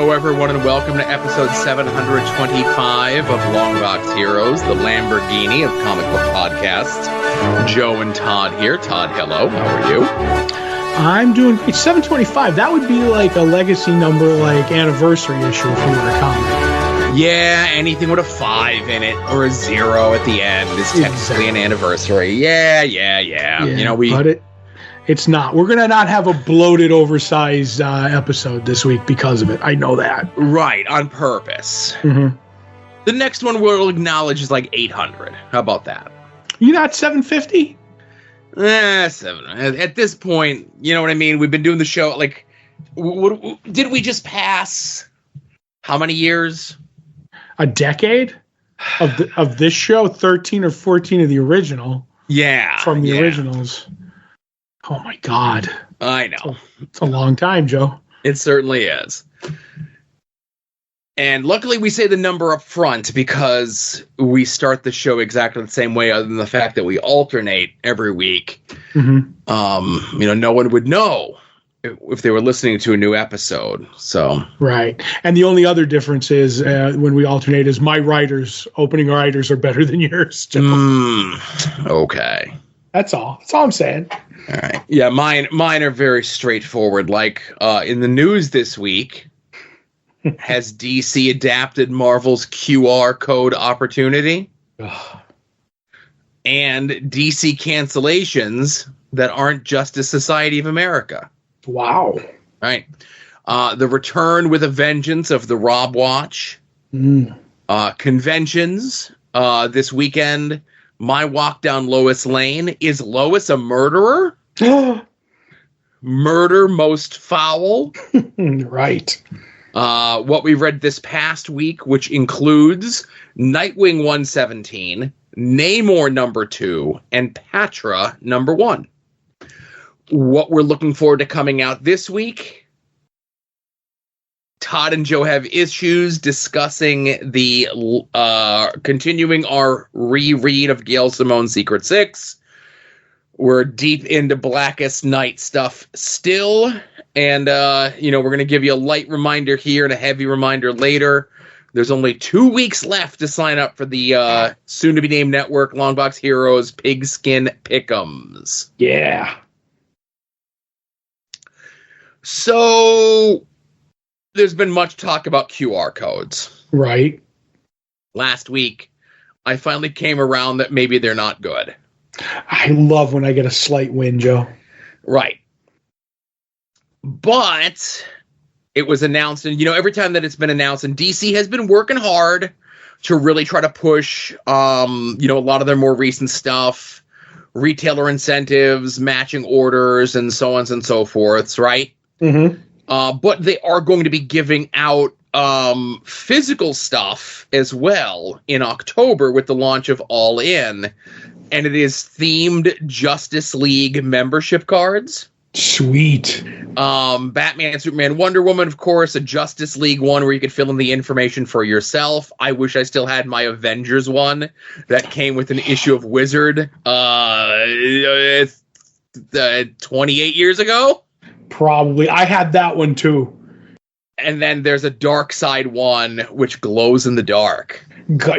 Hello, everyone, and welcome to episode 725 of Longbox Heroes, the Lamborghini of comic book podcasts. Joe and Todd here. Todd, hello. How are you? I'm doing great. 725. That would be like a legacy number, like anniversary issue if we were a comic. Yeah, anything with a 5 in it or a 0 at the end is technically an anniversary. Yeah. You know, But it's not. We're going to not have a bloated, oversized episode this week because of it. I know that. Right, on purpose. Mm-hmm. The next one we'll acknowledge is like 800. How about that? You not 750? 7. At this point, you know what I mean? We've been doing the show, like, did we just pass how many years? A decade of this show? 13 or 14 of the original. Yeah. From the originals. Oh, my God. I know. It's a long time, Joe. It certainly is. And luckily we say the number up front because we start the show exactly the same way, other than the fact that we alternate every week. Mm-hmm. No one would know if they were listening to a new episode. So right. And the only other difference is when we alternate is my opening writers are better than yours, Joe. Okay. That's all. That's all I'm saying. All right. Yeah, mine are very straightforward. Like in the news this week, has DC adapted Marvel's QR code opportunity? And DC cancellations that aren't Justice Society of America. Wow. Right. The return with a vengeance of the Rob Watch. Conventions this weekend. My walk down Lois Lane. Is Lois a murderer? Murder most foul. Right. What we read this past week, which includes Nightwing 117, Namor number 2, and Patra number 1. What we're looking forward to coming out this week. Todd and Joe have issues discussing the continuing our reread of Gail Simone's Secret Six. We're deep into Blackest Night stuff still, and we're going to give you a light reminder here and a heavy reminder later. There's only 2 weeks left to sign up for the soon-to-be-named network Longbox Heroes Pigskin Pick'ems. Yeah. So there's been much talk about QR codes. Right. Last week, I finally came around that maybe they're not good. I love when I get a slight win, Joe. Right. But it was announced, and, every time that it's been announced, and DC has been working hard to really try to push, a lot of their more recent stuff, retailer incentives, matching orders, and so on and so forth, right? Mm-hmm. But they are going to be giving out physical stuff as well in October with the launch of All In, and it is themed Justice League membership cards. Sweet. Batman, Superman, Wonder Woman, of course, a Justice League one where you could fill in the information for yourself. I wish I still had my Avengers one that came with an issue of Wizard 28 years ago. Probably. I had that one too. And then there's a Dark Side one which glows in the dark.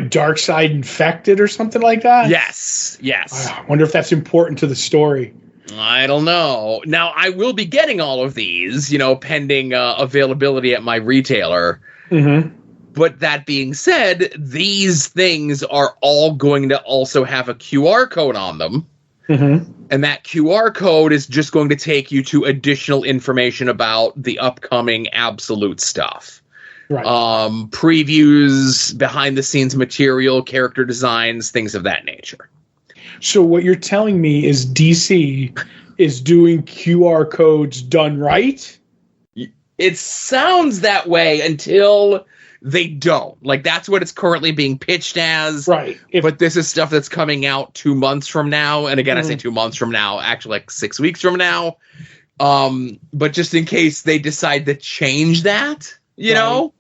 Dark Side Infected or something like that? Yes. I wonder if that's important to the story. I don't know. Now, I will be getting all of these, pending availability at my retailer. Mm-hmm. But that being said, these things are all going to also have a QR code on them. Mm-hmm. And that QR code is just going to take you to additional information about the upcoming Absolute stuff. Right. Previews, behind-the-scenes material, character designs, things of that nature. So what you're telling me is DC is doing QR codes done right? It sounds that way until they don't. Like, that's what it's currently being pitched as. Right. But this is stuff that's coming out 2 months from now. And again, I say 2 months from now, actually like 6 weeks from now. But just in case they decide to change that, you know?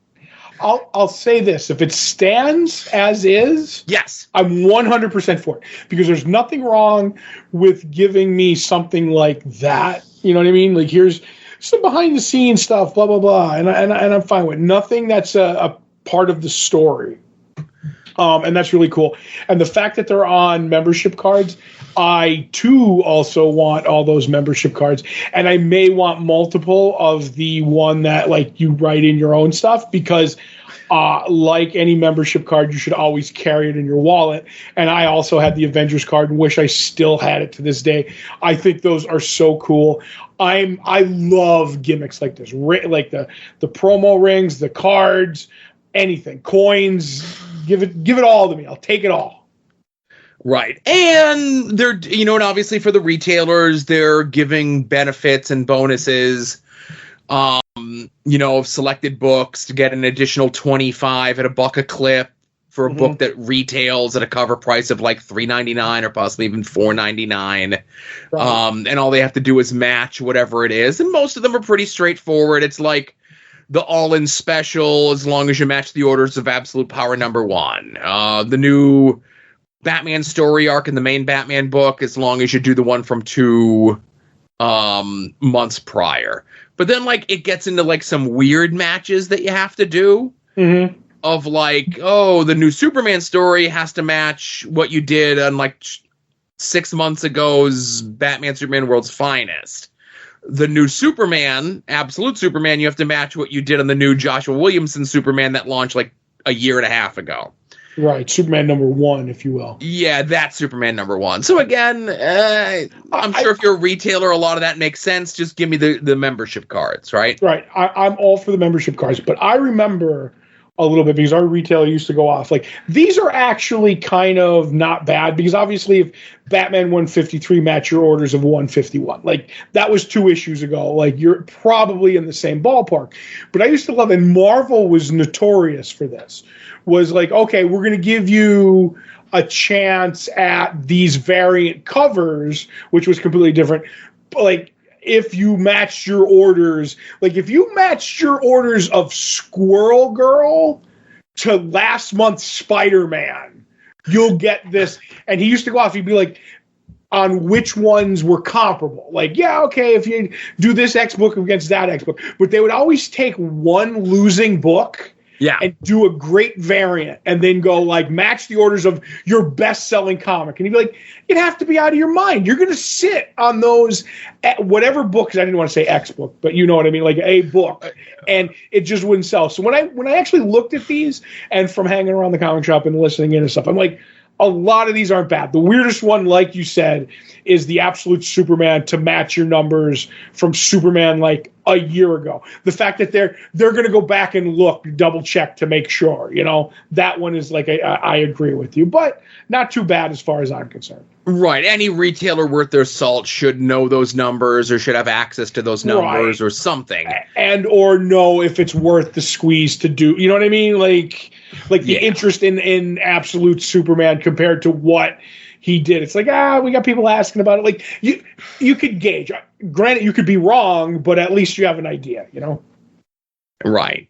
I'll say this. If it stands as is, yes, I'm 100% for it. Because there's nothing wrong with giving me something like that. You know what I mean? Like, here's some behind the scenes stuff, blah blah blah, and I'm fine with nothing that's a part of the story. And that's really cool. And the fact that they're on membership cards, I too also want all those membership cards, and I may want multiple of the one that like you write in your own stuff, because like any membership card, you should always carry it in your wallet. And I also had the Avengers card and wish I still had it to this day. I think those are so cool. I love gimmicks like this, like the promo rings, the cards, anything, coins. Give it all to me. I'll take it all. Right. And they're, and obviously for the retailers, they're giving benefits and bonuses, of selected books to get an additional 25 at $1 a clip for a book that retails at a cover price of like $3.99 or possibly even $4.99. Right. And all they have to do is match whatever it is. And most of them are pretty straightforward. It's like the all-in special, as long as you match the orders of Absolute Power #1. The new Batman story arc in the main Batman book, as long as you do the one from 2 months prior. But then, like, it gets into, like, some weird matches that you have to do. Mm-hmm. Of, like, the new Superman story has to match what you did on, like, 6 months ago's Batman Superman World's Finest. The new Superman, Absolute Superman, you have to match what you did on the new Joshua Williamson Superman that launched, like, a year and a half ago. Right, Superman #1, if you will. Yeah, that's Superman #1. So again, I'm sure if you're a retailer, a lot of that makes sense. Just give me the membership cards, right? Right. I'm all for the membership cards, but I remember a little bit because our retailer used to go off. Like, these are actually kind of not bad, because obviously if Batman 153 match your orders of 151, like that was 2 issues ago, like you're probably in the same ballpark. But I used to love, and Marvel was notorious for this, was like, okay, we're going to give you a chance at these variant covers, which was completely different. But like, if you matched your orders, like if you matched your orders of Squirrel Girl to last month's Spider-Man, you'll get this. And he used to go off, he'd be like, on which ones were comparable. Like, yeah, okay, if you do this X book against that X book. But they would always take one losing book and do a great variant, and then go like match the orders of your best-selling comic. And you'd be like, you'd have to be out of your mind. You're going to sit on those whatever books. I didn't want to say X book, but you know what I mean, like a book, and it just wouldn't sell. So when I actually looked at these, and from hanging around the comic shop and listening in and stuff, I'm like, a lot of these aren't bad. The weirdest one, like you said, is the Absolute Superman to match your numbers from Superman like a year ago. The fact that they're going to go back and look, double check to make sure, that one is like, I agree with you, but not too bad as far as I'm concerned. Right. Any retailer worth their salt should know those numbers, or should have access to those numbers, or something. And or know if it's worth the squeeze to do, you know what I mean? Like the interest in Absolute Superman compared to what he did. It's like, we got people asking about it. Like, you could gauge. Granted, you could be wrong, but at least you have an idea, Right.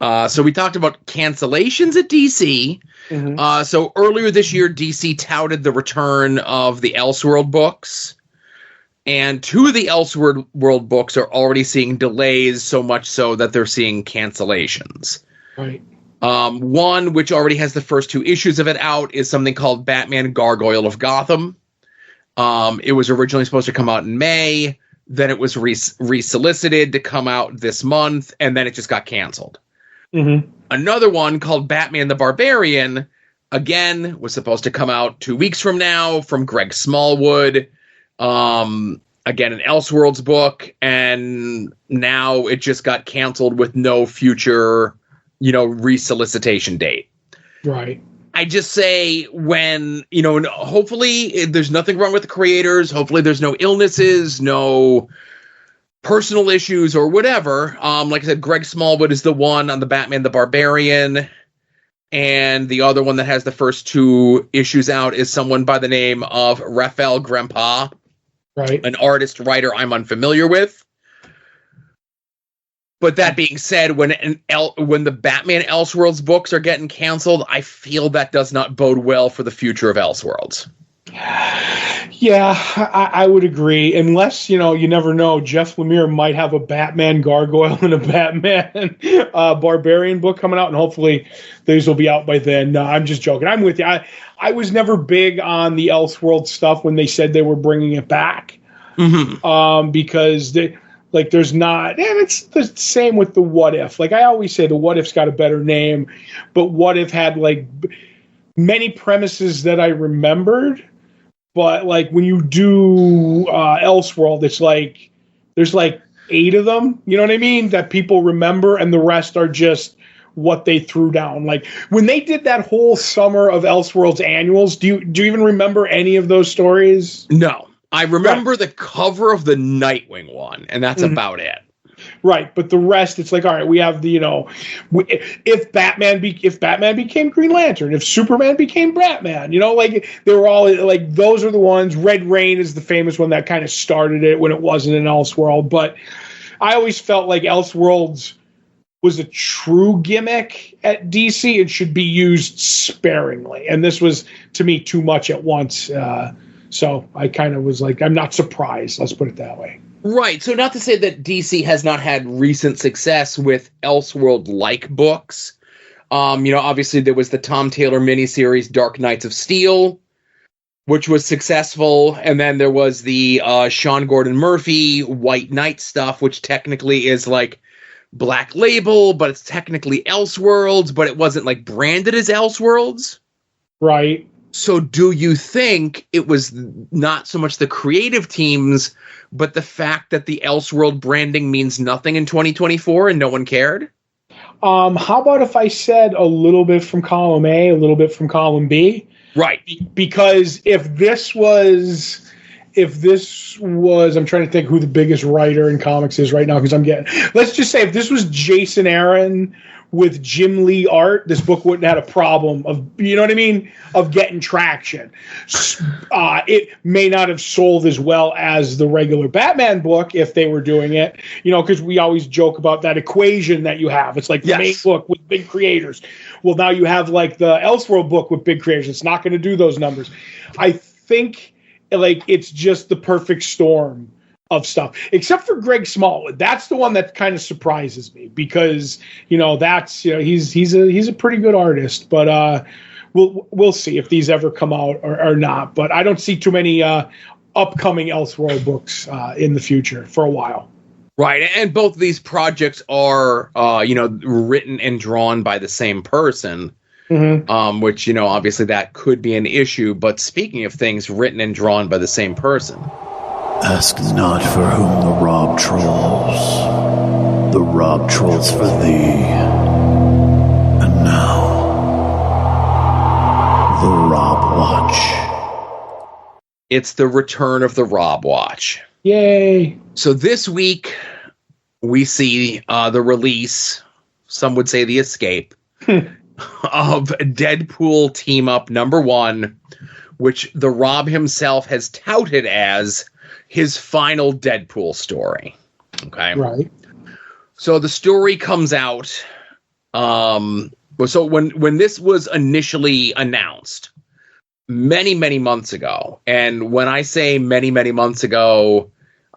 So we talked about cancellations at DC. Mm-hmm. So earlier this year, DC touted the return of the Elseworld books. And 2 of the Elseworld books are already seeing delays, so much so that they're seeing cancellations. Right. One, which already has the first 2 issues of it out, is something called Batman Gargoyle of Gotham. It was originally supposed to come out in May. Then it was resolicited to come out this month, and then it just got canceled. Mm-hmm. Another one called Batman the Barbarian, again, was supposed to come out 2 weeks from now, from Greg Smallwood. Again, an Elseworlds book, and now it just got canceled with no future, resolicitation date. Right. I just say when, hopefully there's nothing wrong with the creators. Hopefully there's no illnesses, no personal issues or whatever. Like I said, Greg Smallwood is the one on the Batman the Barbarian. And the other one that has the first 2 issues out is someone by the name of Raphael Grandpa. Right. An artist, writer I'm unfamiliar with. But that being said, when the Batman Elseworlds books are getting canceled, I feel that does not bode well for the future of Elseworlds. Yeah, I would agree. Unless, you never know. Jeff Lemire might have a Batman Gargoyle and a Batman Barbarian book coming out, and hopefully these will be out by then. No, I'm just joking. I'm with you. I was never big on the Elseworlds stuff when they said they were bringing it back. Because there's not, and it's the same with the What If. Like I always say, the What If's got a better name, but What If had many premises that I remembered. But when you do Elseworld, it's there's 8 of them. You know what I mean? That people remember, and the rest are just what they threw down. Like when they did that whole summer of Elseworlds annuals, do you even remember any of those stories? No. I remember the cover of the Nightwing one, and that's about it. Right, but the rest, it's all right. We have the, if Batman became Green Lantern, if Superman became Batman, they were all those are the ones. Red Rain is the famous one that kind of started it when it wasn't an Elseworld. But I always felt like Elseworlds was a true gimmick at DC and should be used sparingly. And this was, to me, too much at once. So I kind of was I'm not surprised. Let's put it that way. Right. So not to say that DC has not had recent success with Elseworld-like books. Obviously there was the Tom Taylor miniseries Dark Knights of Steel, which was successful. And then there was the Sean Gordon Murphy White Knight stuff, which technically is Black Label, but it's technically Elseworlds, but it wasn't branded as Elseworlds. Right. So do you think it was not so much the creative teams, but the fact that the Elseworld branding means nothing in 2024 and no one cared? How about if I said a little bit from column A, a little bit from column B? Right. Because if this was, I'm trying to think who the biggest writer in comics is right now, because let's just say if this was Jason Aaron with Jim Lee art, this book wouldn't have had a problem of getting traction. It may not have sold as well as the regular Batman book if they were doing it, because we always joke about that equation that you have. It's the main book with big creators. Well, now you have the Elseworld book with big creators. It's not going to do those numbers. I think it's just the perfect storm of stuff, except for Greg Smallwood. That's the one that kind of surprises me because that's he's a pretty good artist, but we'll see if these ever come out or not. But I don't see too many upcoming Elseworld books in the future for a while. Right, and both of these projects are written and drawn by the same person. Which obviously that could be an issue. But speaking of things written and drawn by the same person. Ask not for whom the Rob trolls. The Rob trolls for thee. And now, the Rob Watch. It's the return of the Rob Watch. Yay! So this week, we see the release, some would say the escape, of Deadpool Team Up #1, which the Rob himself has touted as his final Deadpool story. Okay. Right. So the story comes out. So when this was initially announced many, many months ago, and when I say many, many months ago,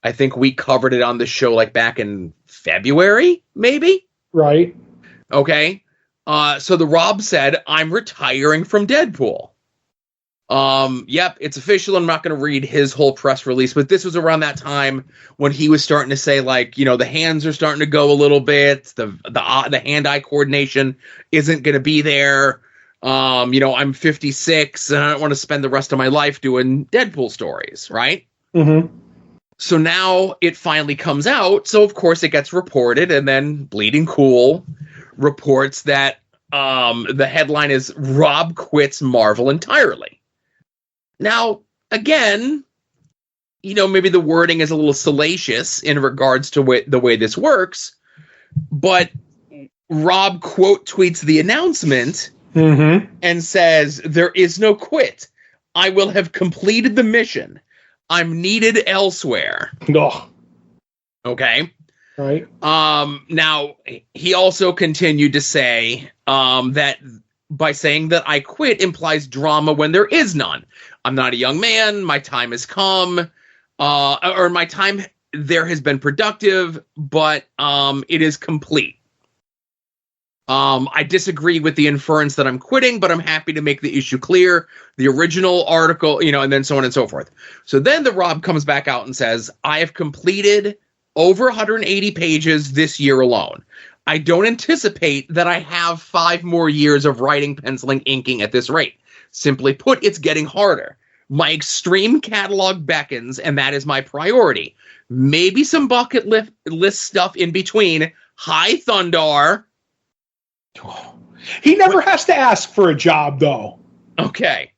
I think we covered it on the show back in February, maybe. Right. Okay. So the Rob said, I'm retiring from Deadpool. Yep, it's official. I'm not going to read his whole press release, but this was around that time when he was starting to say, the hands are starting to go a little bit. The hand-eye coordination isn't going to be there. I'm 56 and I don't want to spend the rest of my life doing Deadpool stories, right? Mm-hmm. So now it finally comes out. So of course it gets reported, and then Bleeding Cool reports that the headline is Rob quits Marvel entirely. Now, again, maybe the wording is a little salacious in regards to the way this works, but Rob quote tweets the announcement and says, there is no quit. I will have completed the mission. I'm needed elsewhere. Oh. Okay. Right. Now, he also continued to say that by saying that I quit implies drama when there is none. I'm not a young man. My time has come, or my time there has been productive, but it is complete. I disagree with the inference that I'm quitting, but I'm happy to make the issue clear. The original article, and then so on and so forth. So then the Rob comes back out and says, I have completed over 180 pages this year alone. I don't anticipate that I have 5 more years of writing, penciling, inking at this rate. Simply put, it's getting harder. My extreme catalog beckons, and that is my priority. Maybe some bucket list stuff in between. Hi, Thundar. He never has to ask for a job, though. Okay.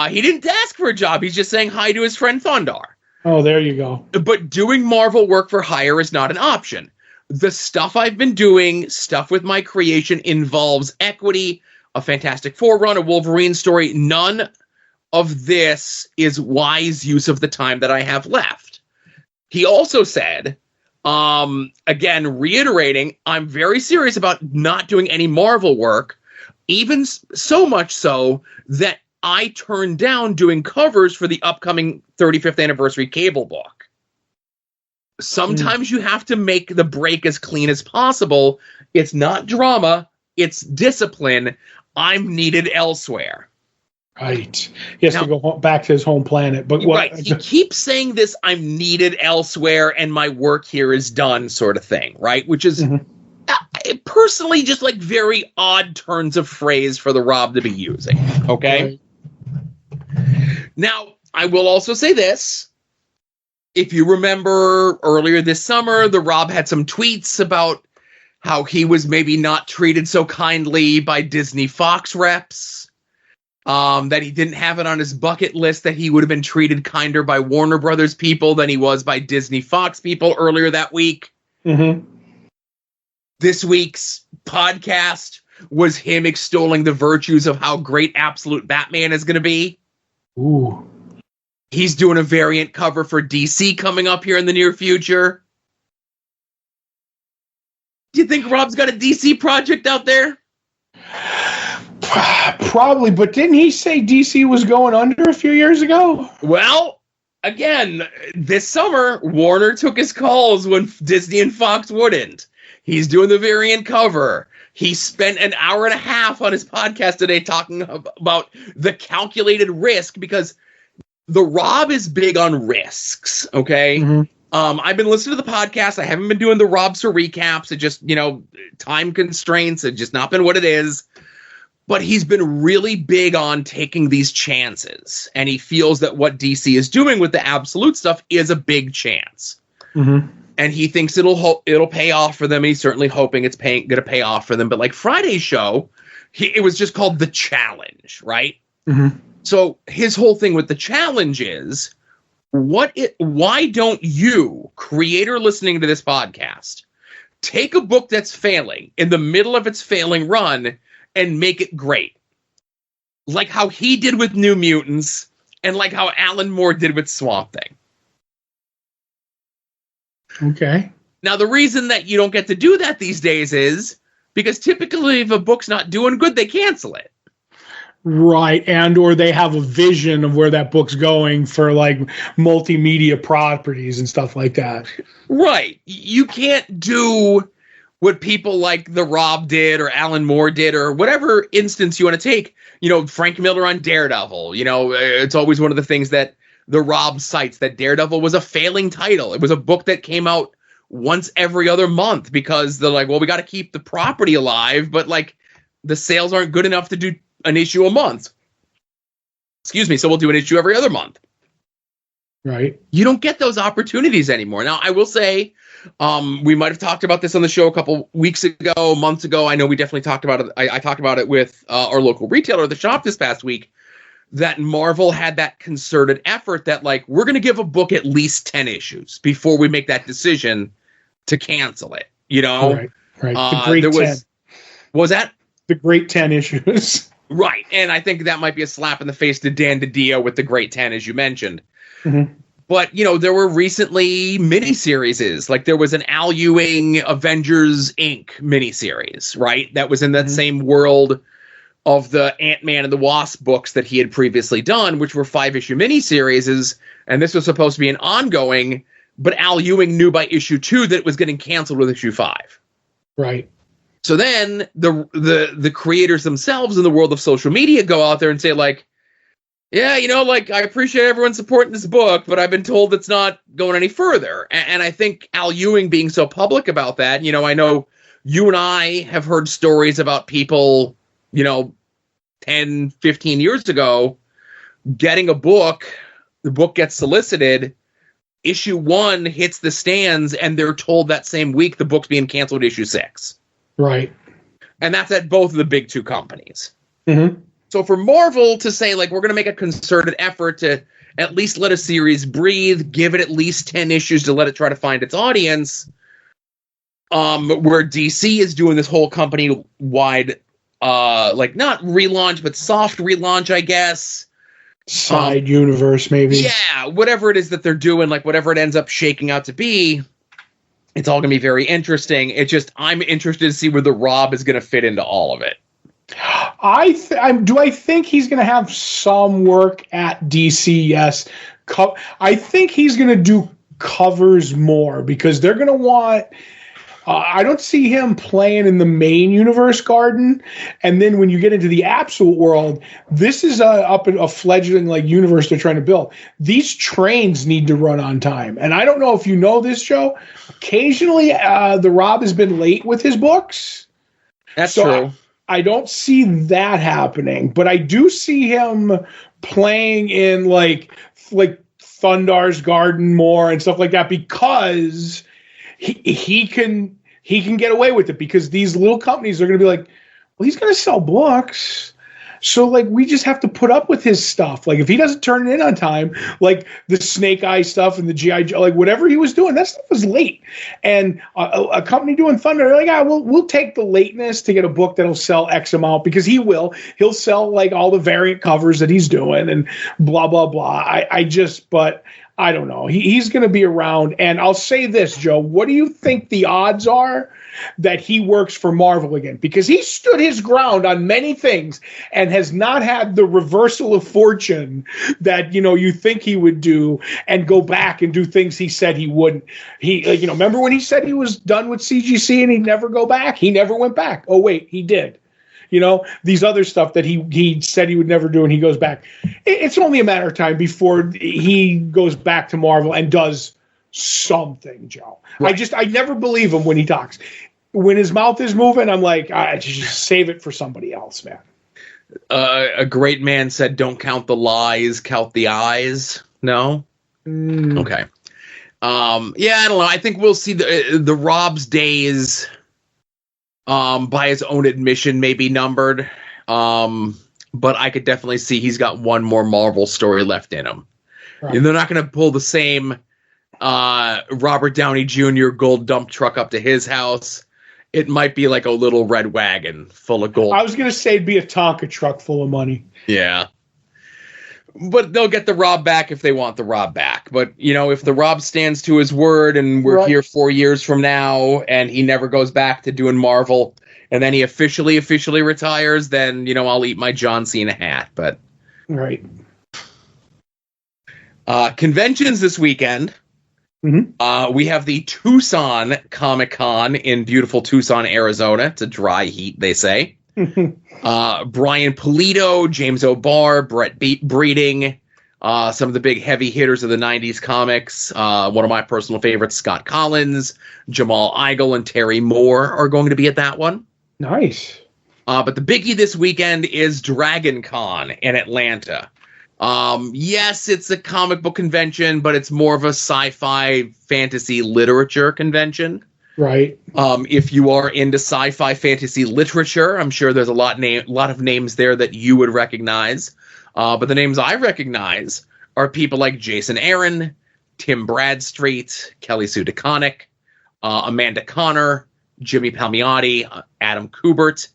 He didn't ask for a job. He's just saying hi to his friend Thundar. Oh, there you go. But doing Marvel work for hire is not an option. The stuff I've been doing, stuff with my creation, involves equity, a Fantastic Four run, a Wolverine story. None of this is wise use of the time that I have left. He also said, again, reiterating, I'm very serious about not doing any Marvel work, even so much so that I turned down doing covers for the upcoming 35th anniversary Cable book. Sometimes you have to make the break as clean as possible. It's not drama. It's discipline. I'm needed elsewhere. Right. He has to go back to his home planet. But what? Right. He keeps saying this, I'm needed elsewhere and my work here is done sort of thing, right? Which is personally just like very odd turns of phrase for the Rob to be using. Okay? Right. Now, I will also say this. If you remember earlier this summer, the Rob had some tweets about how he was maybe not treated so kindly by Disney Fox reps. That he didn't have it on his bucket list, that he would have been treated kinder by Warner Brothers people than he was by Disney Fox people earlier that week. Mm-hmm. This week's podcast was him extolling the virtues of how great Absolute Batman is going to be. Ooh. He's doing a variant cover for DC coming up here in the near future. Do you think Rob's got a DC project out there? Probably, but didn't he say DC was going under a few years ago? Well, again, this summer, Warner took his calls when Disney and Fox wouldn't. He's doing the variant cover. He spent an hour and a half on his podcast today talking about the calculated risk, because the Rob is big on risks, okay? Mm-hmm. I've been listening to the podcast. I haven't been doing the Robster recaps. It just, time constraints. It's just not been what it is. But he's been really big on taking these chances. And he feels that what DC is doing with the Absolute stuff is a big chance. Mm-hmm. And he thinks it'll pay off for them. He's certainly hoping it's going to pay off for them. But like Friday's show, it was just called The Challenge, right? Mm-hmm. So his whole thing with The Challenge is, why don't you, creator listening to this podcast, take a book that's failing in the middle of its failing run and make it great? Like how he did with New Mutants, and like how Alan Moore did with Swamp Thing. Okay. Now, the reason that you don't get to do that these days is because typically if a book's not doing good, they cancel it. Right, and or they have a vision of where that book's going for like multimedia properties and stuff like that. Right. You can't do what people like the Rob did or Alan Moore did or whatever instance you want to take. Frank Miller on Daredevil. It's always one of the things that the Rob cites, that Daredevil was a failing title. It was a book that came out once every other month because they're like, well, we got to keep the property alive, but like the sales aren't good enough to do an issue a month. Excuse me. So we'll do an issue every other month. Right. You don't get those opportunities anymore. Now, I will say, we might have talked about this on the show a couple weeks ago, months ago. I know we definitely talked about it. I talked about it with our local retailer, The Shop, this past week, that Marvel had that concerted effort that like, we're going to give a book at least 10 issues before we make that decision to cancel it. Right. The great 10. What was that? The great 10 issues. Right. And I think that might be a slap in the face to Dan DiDio with the Great 10, as you mentioned. Mm-hmm. But, there were recently miniseries. Like there was an Al Ewing Avengers Inc. miniseries, right? That was in that same world of the Ant-Man and the Wasp books that he had previously done, which were 5-issue miniseries, and this was supposed to be an ongoing, but Al Ewing knew by issue 2 that it was getting canceled with issue 5. Right. So then the creators themselves in the world of social media go out there and say, like, yeah, I appreciate everyone supporting this book, but I've been told it's not going any further. And I think Al Ewing being so public about that, I know you and I have heard stories about people, 10, 15 years ago, getting a book, the book gets solicited, issue 1 hits the stands, and they're told that same week the book's being canceled issue 6. Right. And that's at both of the big 2 companies. Mm-hmm. So for Marvel to say, like, we're going to make a concerted effort to at least let a series breathe, give it at least 10 issues to let it try to find its audience, where DC is doing this whole company-wide, not relaunch, but soft relaunch, I guess. Side universe, maybe. Yeah, whatever it is that they're doing, like, whatever it ends up shaking out to be, it's all going to be very interesting. It's just, I'm interested to see where the Rob is going to fit into all of it. Do I think he's going to have some work at DC? Yes. I think he's going to do covers more because they're going to want. I don't see him playing in the main universe garden, and then when you get into the absolute world, this is a fledgling universe they're trying to build. These trains need to run on time, and I don't know if you know this, Joe. Occasionally, the Rob has been late with his books. That's true. I don't see that happening, but I do see him playing in like Thundar's Garden more and stuff like that because he can get away with it because these little companies are going to be like, well, he's going to sell books. So, we just have to put up with his stuff. If he doesn't turn it in on time, the Snake Eye stuff and the G.I. Joe, whatever he was doing, that stuff was late. And a company doing Thunder, they're like, we'll take the lateness to get a book that'll sell X amount because he will. He'll sell, all the variant covers that he's doing and blah, blah, blah. But I don't know. He's going to be around. And I'll say this, Joe, what do you think the odds are that he works for Marvel again? Because he stood his ground on many things and has not had the reversal of fortune that, you think he would do and go back and do things he said he wouldn't. Remember when he said he was done with CGC and he'd never go back? He never went back. Oh, wait, he did. These other stuff that he said he would never do and he goes back. It's only a matter of time before he goes back to Marvel and does something, Joe. Right. I never believe him when he talks. When his mouth is moving, I'm like, I just save it for somebody else, man. A great man said, don't count the lies, count the eyes. No? Okay. Yeah, I don't know. I think we'll see the Rob's days, by his own admission, may be numbered. But I could definitely see he's got one more Marvel story left in him. Right. And they're not going to pull the same Robert Downey Jr. gold dump truck up to his house. It might be like a little red wagon full of gold. I was going to say it'd be a Tonka truck full of money. Yeah. But they'll get the Rob back if they want the Rob back. But, if the Rob stands to his word and we're here 4 years from now and he never goes back to doing Marvel and then he officially retires, then, I'll eat my John Cena hat. But right. Conventions this weekend. Mm-hmm. We have the Tucson Comic-Con in beautiful Tucson, Arizona. It's a dry heat, they say. Brian Pulido, James O'Barr, Brett Breeding, some of the big heavy hitters of the 90s comics. One of my personal favorites, Scott Collins, Jamal Igle, and Terry Moore are going to be at that one. Nice. But the biggie this weekend is Dragon Con in Atlanta. Yes, it's a comic book convention, but it's more of a sci-fi fantasy literature convention. Right. If you are into sci-fi fantasy literature, I'm sure there's a lot of names there that you would recognize. But the names I recognize are people like Jason Aaron, Tim Bradstreet, Kelly Sue DeConnick, Amanda Connor, Jimmy Palmiotti, Adam Kubert,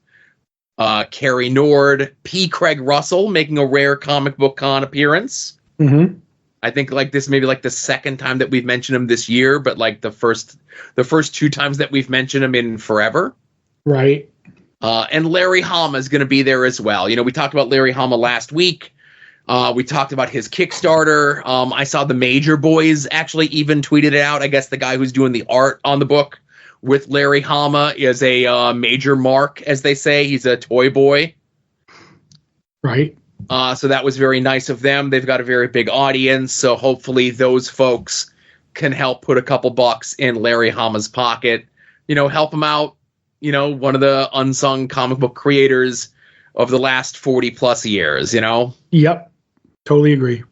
Carrie Nord, P. Craig Russell making a rare comic book con appearance. Mm-hmm. I think this may be the second time that we've mentioned him this year, but the first 2 times that we've mentioned him in forever. Right. And Larry Hama is going to be there as well. We talked about Larry Hama last week. We talked about his Kickstarter. I saw the Major Boys actually even tweeted it out. I guess the guy who's doing the art on the book with Larry Hama is a Major Mark, as they say. He's a toy boy. Right. So that was very nice of them. They've got a very big audience, so hopefully those folks can help put a couple bucks in Larry Hama's pocket. Help him out. One of the unsung comic book creators of the last 40 plus years, Yep. Totally agree.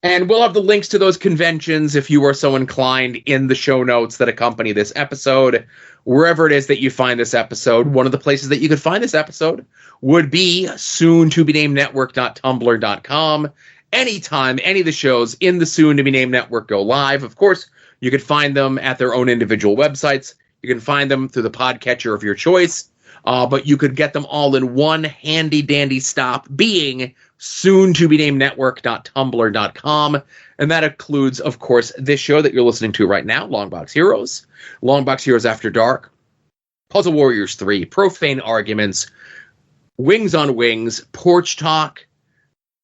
And we'll have the links to those conventions, if you are so inclined, in the show notes that accompany this episode. Wherever it is that you find this episode, one of the places that you could find this episode would be soon-to-be-named-network.tumblr.com. Anytime any of the shows in the soon-to-be-named network go live, of course, you could find them at their own individual websites. You can find them through the podcatcher of your choice, but you could get them all in one handy-dandy stop, being soon-to-be-named-network.tumblr.com. And that includes, of course, this show that you're listening to right now, Longbox Heroes, Longbox Heroes After Dark, Puzzle Warriors 3, Profane Arguments, Wings on Wings, Porch Talk.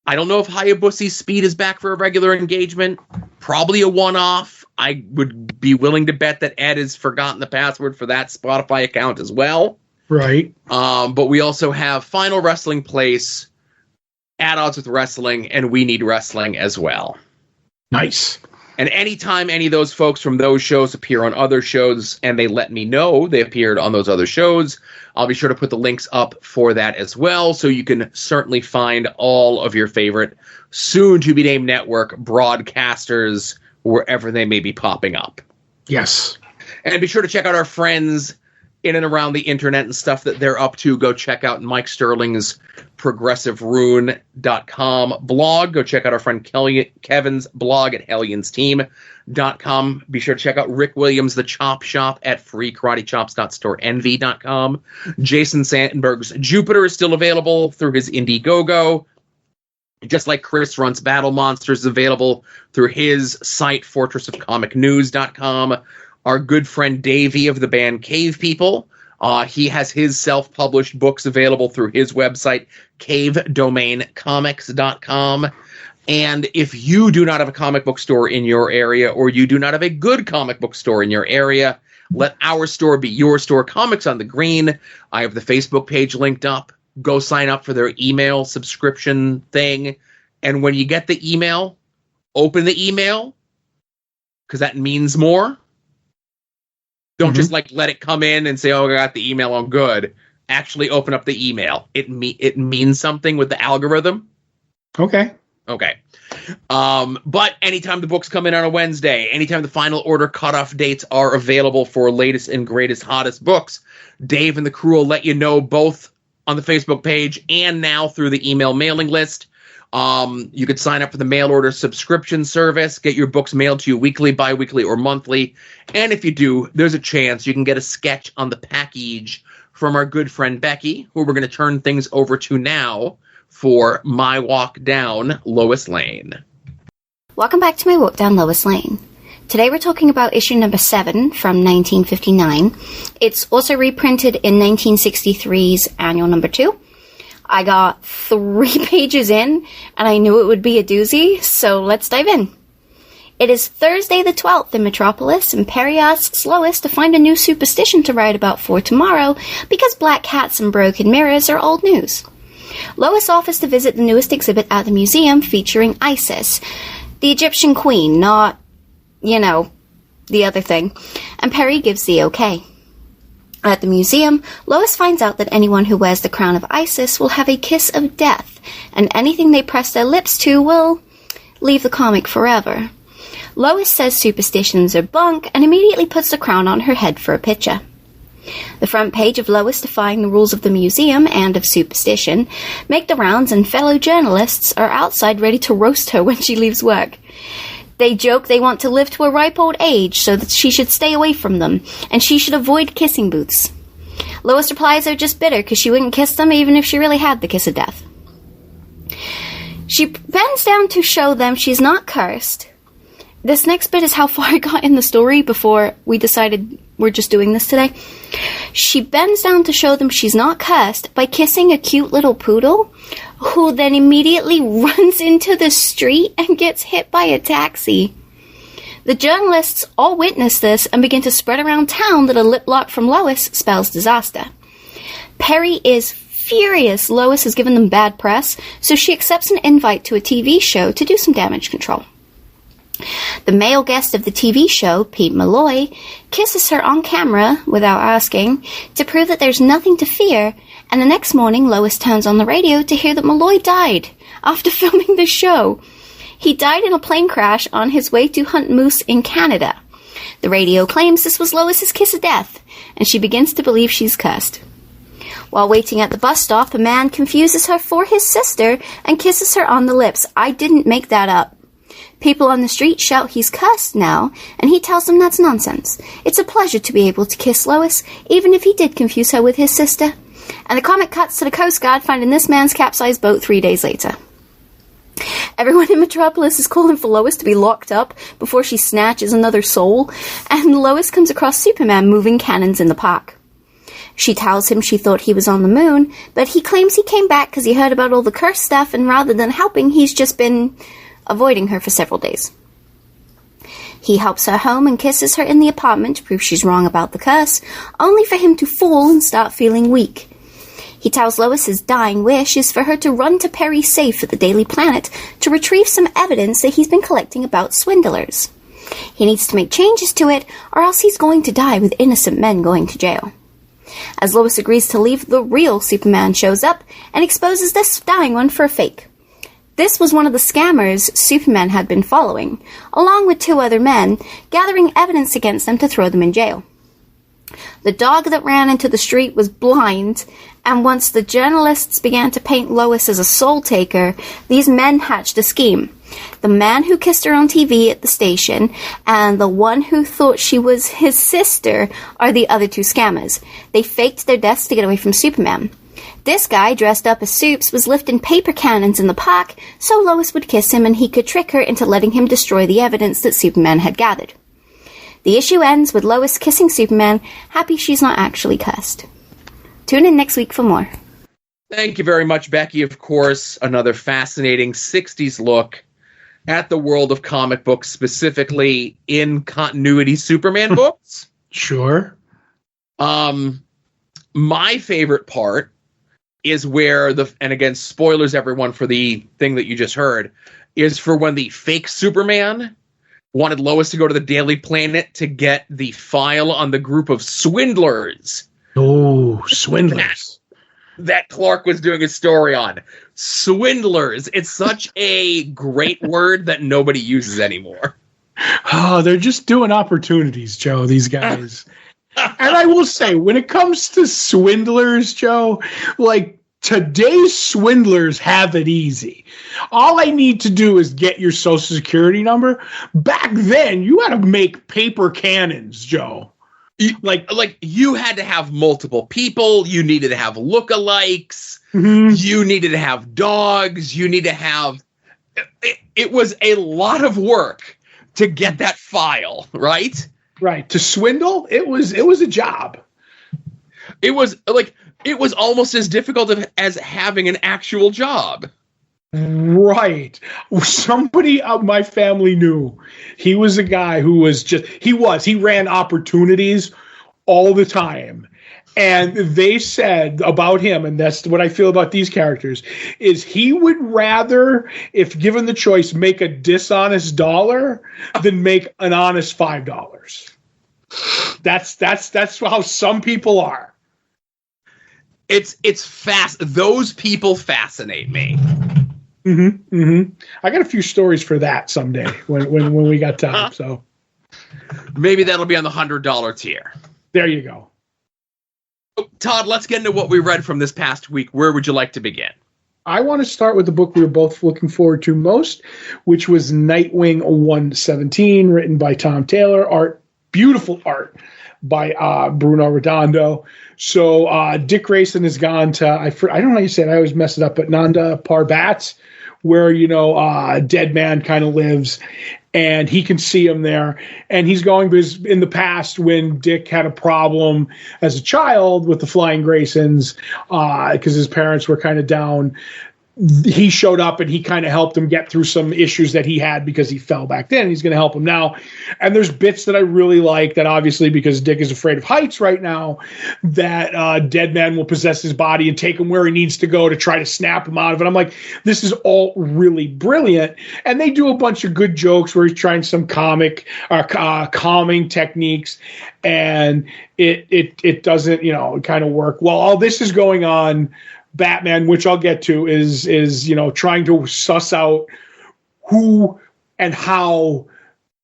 I don't know if Hayabusa's Speed is back for a regular engagement. Probably a one-off. I would be willing to bet that Ed has forgotten the password for that Spotify account as well. Right. But we also have Final Wrestling Place, At Odds with Wrestling, and We Need Wrestling as well. Nice. And anytime any of those folks from those shows appear on other shows and they let me know they appeared on those other shows, I'll be sure to put the links up for that as well, so you can certainly find all of your favorite soon-to-be-named network broadcasters wherever they may be popping up. Yes. And be sure to check out our friends in and around the internet and stuff that they're up to. Go check out Mike Sterling's ProgressiveRune.com blog. Go check out our friend Kevin's blog at HellionsTeam.com. Be sure to check out Rick Williams' The Chop Shop at freekaratechops.storeenvy.com. Jason Sandberg's Jupiter is still available through his Indiegogo. Just like Chris Runt's Battle Monsters is available through his site, fortressofcomicnews.com. Our good friend Davey of the band Cave People, he has his self-published books available through his website, cavedomaincomics.com. And if you do not have a comic book store in your area, or you do not have a good comic book store in your area, let our store be your store. Comics on the Green. I have the Facebook page linked up. Go sign up for their email subscription thing. And when you get the email, open the email, because that means more. Don't just let it come in and say, oh, I got the email, I'm good. Actually open up the email. It means something with the algorithm. Okay. But anytime the books come in on a Wednesday, anytime the final order cutoff dates are available for latest and greatest, hottest books, Dave and the crew will let you know both on the Facebook page and now through the email mailing list. You could sign up for the mail order subscription service, get your books mailed to you weekly, bi-weekly, or monthly. And if you do, there's a chance you can get a sketch on the package from our good friend Beckie, who we're going to turn things over to now for My Walk Down Lois Lane. Welcome back to My Walk Down Lois Lane. Today we're talking about issue number 7 from 1959. It's also reprinted in 1963's annual number 2. I got 3 pages in, and I knew it would be a doozy, so let's dive in. It is Thursday the 12th in Metropolis, and Perry asks Lois to find a new superstition to write about for tomorrow, because black cats and broken mirrors are old news. Lois offers to visit the newest exhibit at the museum featuring Isis, the Egyptian queen, not, the other thing, and Perry gives the okay. At the museum, Lois finds out that anyone who wears the crown of Isis will have a kiss of death, and anything they press their lips to will leave the comic forever. Lois says superstitions are bunk and immediately puts the crown on her head for a picture. The front page of Lois defying the rules of the museum and of superstition make the rounds, and fellow journalists are outside ready to roast her when she leaves work. They joke they want to live to a ripe old age so that she should stay away from them, and she should avoid kissing booths. Lois replies they're just bitter because she wouldn't kiss them even if she really had the kiss of death. She bends down to show them she's not cursed. This next bit is how far I got in the story before we decided we're just doing this today. She bends down to show them she's not cursed by kissing a cute little poodle, who then immediately runs into the street and gets hit by a taxi. The journalists all witness this and begin to spread around town that a lip lock from Lois spells disaster. Perry is furious Lois has given them bad press, so she accepts an invite to a TV show to do some damage control. The male guest of the TV show, Pete Malloy, kisses her on camera, without asking, to prove that there's nothing to fear, and the next morning Lois turns on the radio to hear that Malloy died after filming the show. He died in a plane crash on his way to hunt moose in Canada. The radio claims this was Lois's kiss of death, and she begins to believe she's cursed. While waiting at the bus stop, a man confuses her for his sister and kisses her on the lips. I didn't make that up. People on the street shout he's cursed now, and he tells them that's nonsense. It's a pleasure to be able to kiss Lois, even if he did confuse her with his sister. And the comic cuts to the Coast Guard finding this man's capsized boat 3 days later. Everyone in Metropolis is calling for Lois to be locked up before she snatches another soul, and Lois comes across Superman moving cannons in the park. She tells him she thought he was on the moon, but he claims he came back because he heard about all the curse stuff, and rather than helping, he's just been avoiding her for several days. He helps her home and kisses her in the apartment to prove she's wrong about the curse, only for him to fall and start feeling weak. He tells Lois his dying wish is for her to run to Perry's safe at the Daily Planet to retrieve some evidence that he's been collecting about swindlers. He needs to make changes to it, or else he's going to die with innocent men going to jail. As Lois agrees to leave, the real Superman shows up and exposes this dying one for a fake. This was one of the scammers Superman had been following, along with 2 other men, gathering evidence against them to throw them in jail. The dog that ran into the street was blind, and once the journalists began to paint Lois as a soul taker, these men hatched a scheme. The man who kissed her on TV at the station and the one who thought she was his sister are the other 2 scammers. They faked their deaths to get away from Superman. This guy, dressed up as Supes, was lifting paper cannons in the park so Lois would kiss him and he could trick her into letting him destroy the evidence that Superman had gathered. The issue ends with Lois kissing Superman, happy she's not actually cursed. Tune in next week for more. Thank you very much, Becky. Of course, another fascinating 60s look at the world of comic books, specifically in continuity Superman books. Sure. My favorite part is where and again, spoilers everyone for the thing that you just heard, is for when the fake Superman wanted Lois to go to the Daily Planet to get the file on the group of swindlers. Oh, swindlers. That Clark was doing a story on. Swindlers. It's such a great word that nobody uses anymore. Oh, they're just doing opportunities, Joe, these guys. And I will say, when it comes to swindlers, Joe, like, today's swindlers have it easy. All I need to do is get your social security number. Back then, you had to make paper cannons, Joe. Like you had to have multiple people. You needed to have lookalikes. Mm-hmm. You needed to have dogs. You need to have. It was a lot of work to get that file, right? Right. To swindle, it was a job. It was almost as difficult as having an actual job. Right. Somebody of my family knew. He was a guy who was he ran opportunities all the time. And they said about him, and that's what I feel about these characters, is he would rather, if given the choice, make a dishonest dollar than make an honest $5. That's how some people are. It's fast. Those people fascinate me. Mm-hmm. Mm-hmm. I got a few stories for that someday when we got time. So maybe that'll be on the $100 tier. There you go. Todd, let's get into what we read from this past week. Where would you like to begin? I want to start with the book we were both looking forward to most, which was Nightwing 117, written by Tom Taylor. Beautiful art by Bruno Redondo. So Dick Grayson has gone to, I don't know how you say it, I always mess it up, but Nanda Parbat, where, Dead Man kind of lives, and he can see him there. And he's going, because in the past, when Dick had a problem as a child with the Flying Graysons, because his parents were kind of down, he showed up and he kind of helped him get through some issues that he had because he fell back then. He's going to help him now. And there's bits that I really like that, obviously, because Dick is afraid of heights right now, that Dead Man will possess his body and take him where he needs to go to try to snap him out of it. I'm like, this is all really brilliant. And they do a bunch of good jokes where he's trying some calming techniques, and it doesn't, kind of work. Well, all this is going on, Batman, which I'll get to, is trying to suss out who and how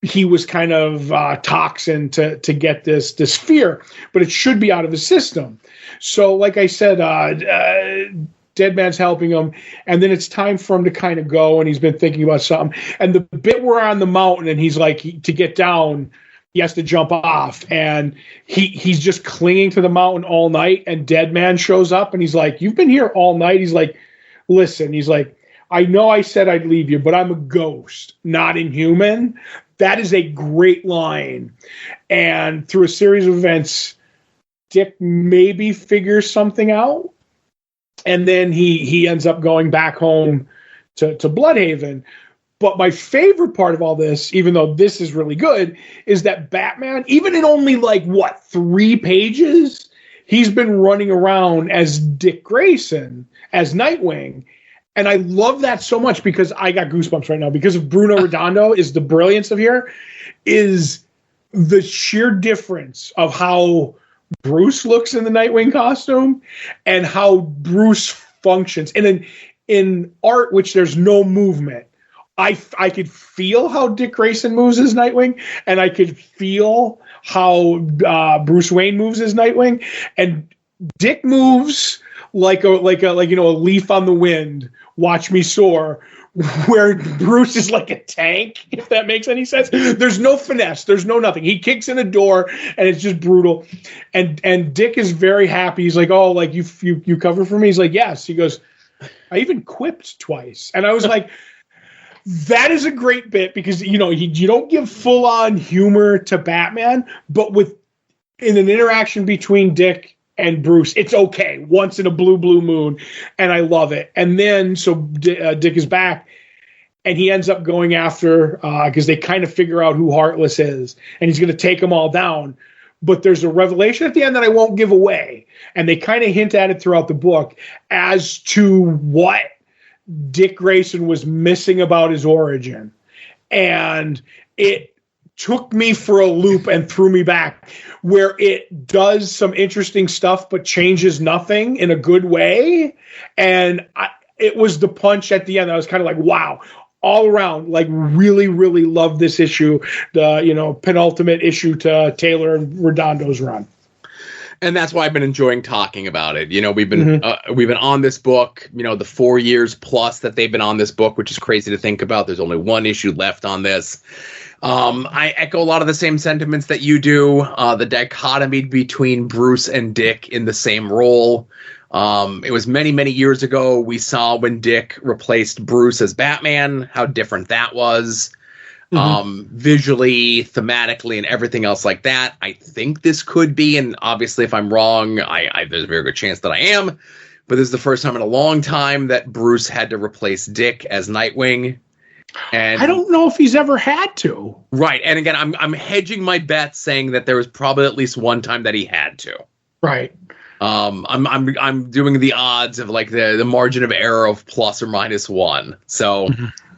he was kind of toxin to get this fear, but it should be out of his system. So, like I said, Dead Man's helping him, and then it's time for him to kind of go, and he's been thinking about something. And the bit where we're on the mountain, and he's like, to get down, he has to jump off, and he's just clinging to the mountain all night, and Dead Man shows up, and he's like, you've been here all night? He's like, listen, he's like, I know I said I'd leave you, but I'm a ghost, not inhuman. That is a great line. And through a series of events, Dick maybe figures something out, and then he ends up going back home to Bloodhaven. But my favorite part of all this, even though this is really good, is that Batman, even in only 3 pages, he's been running around as Dick Grayson, as Nightwing. And I love that so much, because I got goosebumps right now, because of Bruno Redondo is the brilliance of here, is the sheer difference of how Bruce looks in the Nightwing costume and how Bruce functions. And in art, which there's no movement, I could feel how Dick Grayson moves as Nightwing, and I could feel how Bruce Wayne moves as Nightwing, and Dick moves like a leaf on the wind. Watch me soar. Where Bruce is like a tank, if that makes any sense. There's no finesse. There's no nothing. He kicks in a door, and it's just brutal. And Dick is very happy. He's like, oh, like you cover for me? He's like, yes. He goes, I even quipped twice, and I was like. That is a great bit, because you don't give full on humor to Batman, but in an interaction between Dick and Bruce, it's okay once in a blue moon, and I love it. And then so Dick is back, and he ends up going after because they kind of figure out who Heartless is, and he's going to take them all down. But there's a revelation at the end that I won't give away, and they kind of hint at it throughout the book as to what Dick Grayson was missing about his origin. And it took me for a loop and threw me back, where it does some interesting stuff but changes nothing in a good way. And it was the punch at the end. I was kind of like, wow, all around, really, really love this issue, the penultimate issue to Taylor and Redondo's run. And that's why I've been enjoying talking about it. We've been on this book, the 4 years plus that they've been on this book, which is crazy to think about. There's only one issue left on this. I echo a lot of the same sentiments that you do. The dichotomy between Bruce and Dick in the same role. It was many, many years ago we saw when Dick replaced Bruce as Batman, how different that was. Visually, thematically, and everything else like that. I think this could be, and obviously if I'm wrong, there's a very good chance that I am, but this is the first time in a long time that Bruce had to replace Dick as Nightwing. And I don't know if he's ever had to. Right, and again, I'm hedging my bets, saying that there was probably at least one time that he had to. Right. I'm doing the odds of the margin of error of plus or minus one. So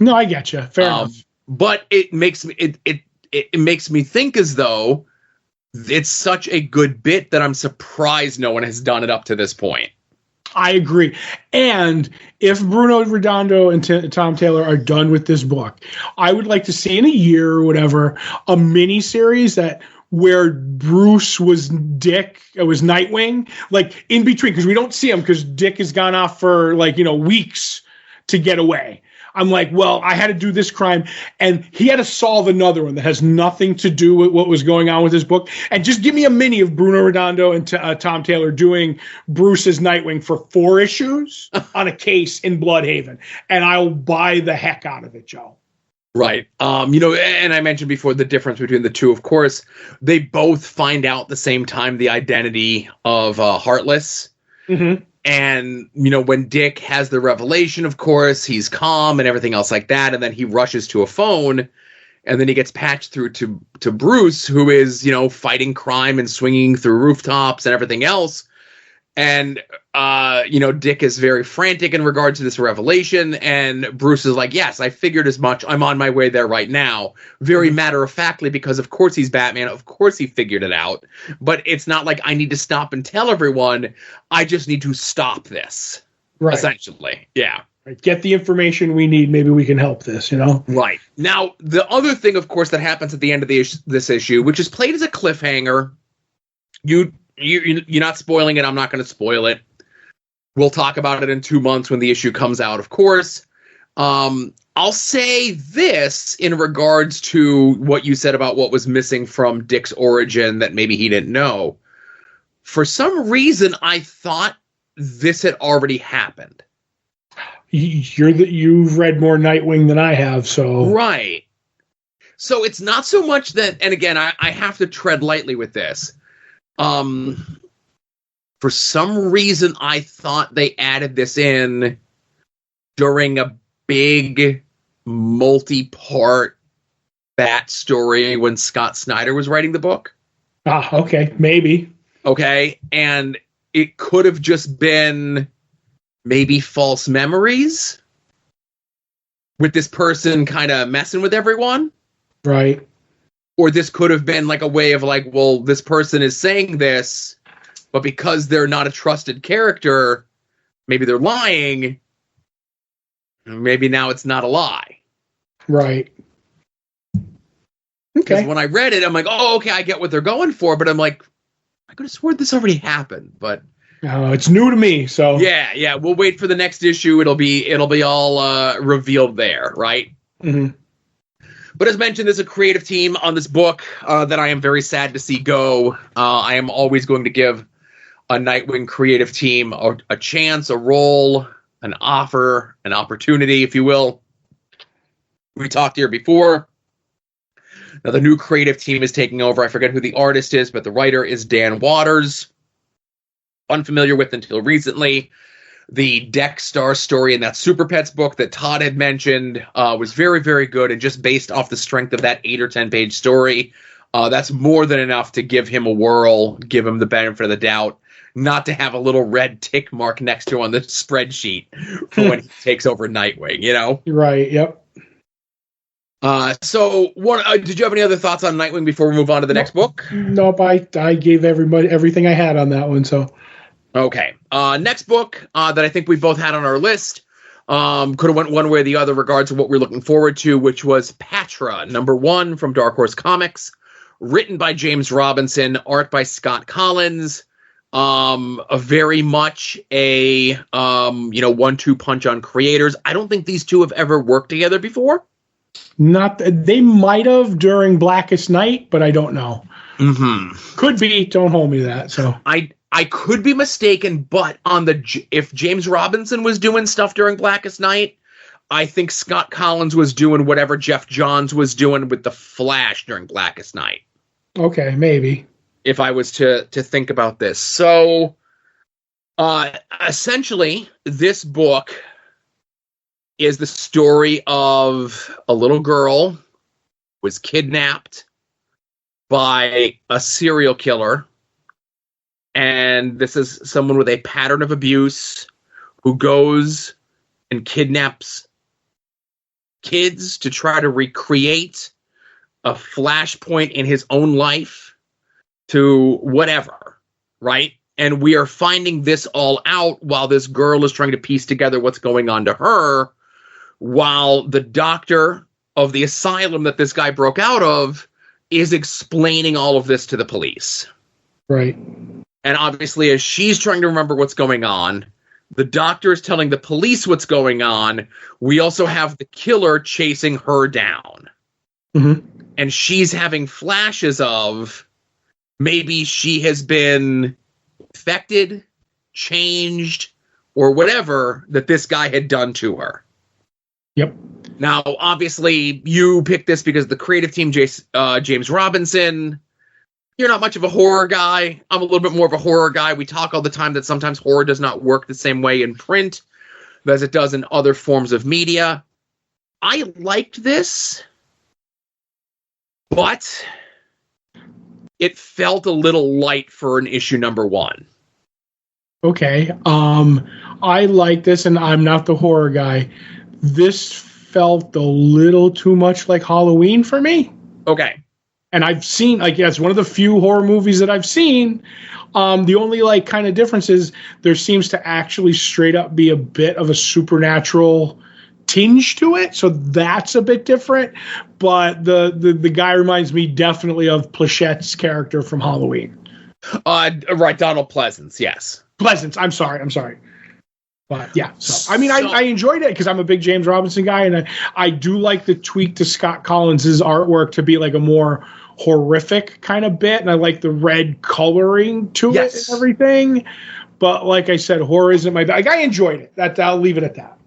no, I get you. Fair enough. But it makes me think as though it's such a good bit that I'm surprised no one has done it up to this point. I agree. And if Bruno Redondo and Tom Taylor are done with this book, I would like to see in a year or whatever a mini series where Bruce was Dick, it was Nightwing, in between, because we don't see him because Dick has gone off for weeks to get away. I'm like, well, I had to do this crime, and he had to solve another one that has nothing to do with what was going on with his book. And just give me a mini of Bruno Redondo and Tom Taylor doing Bruce's Nightwing for 4 issues on a case in Bloodhaven, and I'll buy the heck out of it, Joe. Right. And I mentioned before the difference between the two. Of course, they both find out at the same time the identity of Heartless. Mm-hmm. And, when Dick has the revelation, of course, he's calm and everything else like that. And then he rushes to a phone, and then he gets patched through to Bruce, who is, fighting crime and swinging through rooftops and everything else. And, Dick is very frantic in regards to this revelation. And Bruce is like, yes, I figured as much. I'm on my way there right now. Very matter-of-factly, because of course he's Batman. Of course he figured it out. But it's not like I need to stop and tell everyone. I just need to stop this. Right. Essentially. Yeah. Right. Get the information we need. Maybe we can help this, Right. Now, the other thing, of course, that happens at the end of this issue, which is played as a cliffhanger, you're not spoiling it. I'm not going to spoil it. We'll talk about it in 2 months when the issue comes out, of course. I'll say this in regards to what you said about what was missing from Dick's origin that maybe he didn't know. For some reason, I thought this had already happened. You've read more Nightwing than I have, so... Right. So it's not so much that... And again, I have to tread lightly with this. For some reason, I thought they added this in during a big multi-part Bat story when Scott Snyder was writing the book. Okay, maybe. Okay, and it could have just been maybe false memories with this person kind of messing with everyone. Right. Or this could have been like a way of like, well, this person is saying this, but because they're not a trusted character, maybe they're lying. Maybe now it's not a lie. Right. Okay. Because when I read it, I'm like, oh, okay, I get what they're going for, but I'm like, I could have sworn this already happened, but it's new to me, so yeah. We'll wait for the next issue. It'll be all revealed there, right? Mm-hmm. But as mentioned, there's a creative team on this book that I am very sad to see go. I am always going to give a Nightwing creative team a chance, a role, an offer, an opportunity, if you will. We talked here before. Now, the new creative team is taking over. I forget who the artist is, but the writer is Dan Waters. Unfamiliar with until recently. The Dex-Star story in that Super Pets book that Todd had mentioned was very, very good. And just based off the strength of that 8 or 10-page story, that's more than enough to give him a whirl, give him the benefit of the doubt, not to have a little red tick mark next to on the spreadsheet for when he takes over Nightwing, Right, yep. Did you have any other thoughts on Nightwing before we move on to the next book? Nope, I gave everybody everything I had on that one, so... Okay. Next book that I think we both had on our list could have went one way or the other regards to what we're looking forward to, which was Patra, #1 from Dark Horse Comics, written by James Robinson, art by Scott Collins. A very much a 1-2 punch on creators. I don't think these two have ever worked together before. They might have during Blackest Night, but I don't know. Mm-hmm. Could be. Don't hold me to that. So I could be mistaken, but if James Robinson was doing stuff during Blackest Night, I think Scott Collins was doing whatever Jeff Johns was doing with the Flash during Blackest Night. Okay, maybe. If I was to think about this. So, essentially, this book is the story of a little girl who was kidnapped by a serial killer. And this is someone with a pattern of abuse who goes and kidnaps kids to try to recreate a flashpoint in his own life to whatever, right? And we are finding this all out while this girl is trying to piece together what's going on to her, while the doctor of the asylum that this guy broke out of is explaining all of this to the police. Right. And obviously, as she's trying to remember what's going on, The doctor is telling the police what's going on. We also have the killer chasing her down. Mm-hmm. And she's having flashes of maybe she has been affected, changed, or whatever that this guy had done to her. Yep. Now, obviously, you picked this because the creative team, James Robinson, you're not much of a horror guy. I'm a little bit more of a horror guy. We talk all the time that sometimes horror does not work the same way in print as it does in other forms of media. I liked this, but it felt a little light for an issue number 1. Okay. I like this, and I'm not the horror guy. This felt a little too much like Halloween for me. Okay. And I've seen, like, yeah, it's one of the few horror movies that I've seen. The only, like, kind of difference is there seems to actually straight up be a bit of a supernatural tinge to it. So that's a bit different. But the guy reminds me definitely of Plachette's character from Halloween. Right, Donald Pleasance, yes. Pleasance, I'm sorry. But yeah, so I mean, I enjoyed it because I'm a big James Robinson guy, and I do like the tweak to Scott Collins's artwork to be like a more horrific kind of bit, and I like the red coloring to it and everything. But like I said, horror isn't my bag. Like, I enjoyed it. I'll leave it at that.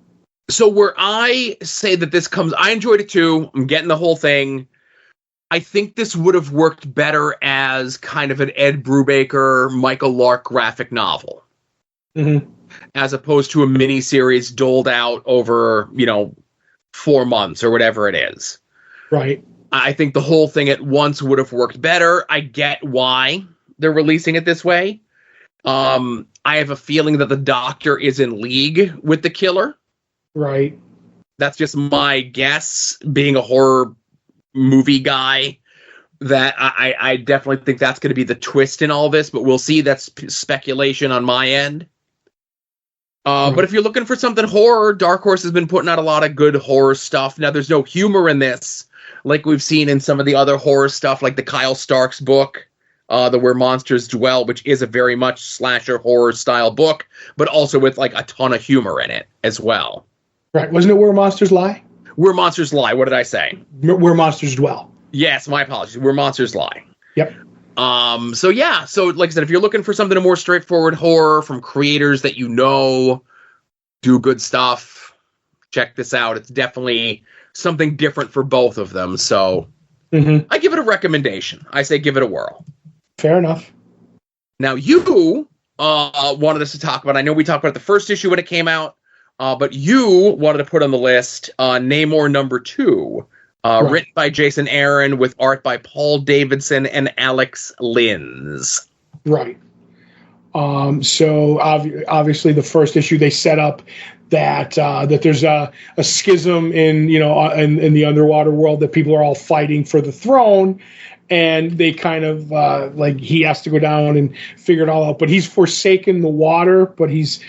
So where I say that this comes, I enjoyed it too. I'm getting the whole thing. I think this would have worked better as kind of an Ed Brubaker, Michael Lark graphic novel. Mm-hmm. As opposed to a miniseries doled out over, 4 months or whatever it is. Right. I think the whole thing at once would have worked better. I get why they're releasing it this way. I have a feeling that the doctor is in league with the killer. Right. That's just my guess, being a horror movie guy, that I definitely think that's going to be the twist in all this, but we'll see. That's speculation on my end. But if you're looking for something horror, Dark Horse has been putting out a lot of good horror stuff. Now, there's no humor in this, like we've seen in some of the other horror stuff, like the Kyle Starks book, the Where Monsters Dwell, which is a very much slasher horror style book, but also with like a ton of humor in it as well. Right. Wasn't it Where Monsters Lie? Where Monsters Lie. What did I say? Where Monsters Dwell. Yes, my apologies. Where Monsters Lie. Yep. So like I said, if you're looking for something more straightforward horror from creators that do good stuff, check this out. It's definitely something different for both of them. So I give it a recommendation. I say give it a whirl. Fair enough. Now you wanted us to talk about, I know we talked about the first issue when it came out, but you wanted to put on the list Namor number 2. Right. Written by Jason Aaron with art by Paul Davidson and Alex Linz. Right. So obviously the first issue they set up that there's a schism in in the underwater world, that people are all fighting for the throne, and they kind of like he has to go down and figure it all out. But he's forsaken the water, but he's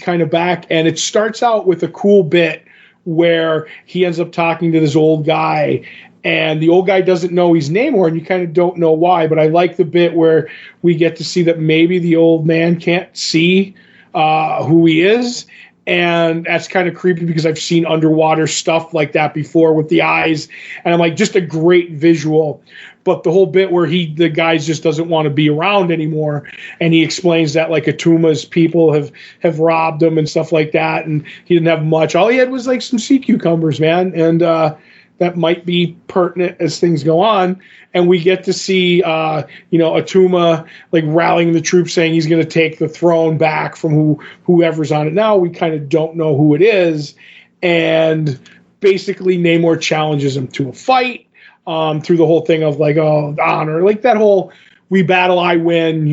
kind of back, and it starts out with a cool bit where he ends up talking to this old guy, and the old guy doesn't know he's Namor, and you kind of don't know why. But I like the bit where we get to see that maybe the old man can't see who he is, and that's kind of creepy because I've seen underwater stuff like that before with the eyes, and I'm like, just a great visual. But the whole bit where the guy just doesn't want to be around anymore, and he explains that like Atuma's people have robbed him and stuff like that, and he didn't have much. All he had was like some sea cucumbers, man, and that might be pertinent as things go on. And we get to see Atuma like rallying the troops, saying he's going to take the throne back from whoever's on it now. We kind of don't know who it is, and basically Namor challenges him to a fight. Through the whole thing of like, honor, like that whole we battle, I win,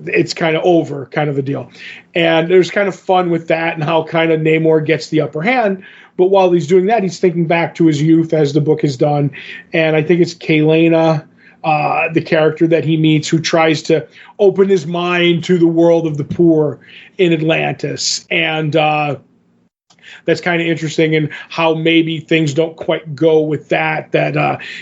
it's kind of over kind of a deal. And there's kind of fun with that and how kind of Namor gets the upper hand. But while he's doing that, he's thinking back to his youth, as the book has done. And I think it's Kaelena, the character that he meets, who tries to open his mind to the world of the poor in Atlantis. And that's kind of interesting, and how maybe things don't quite go with that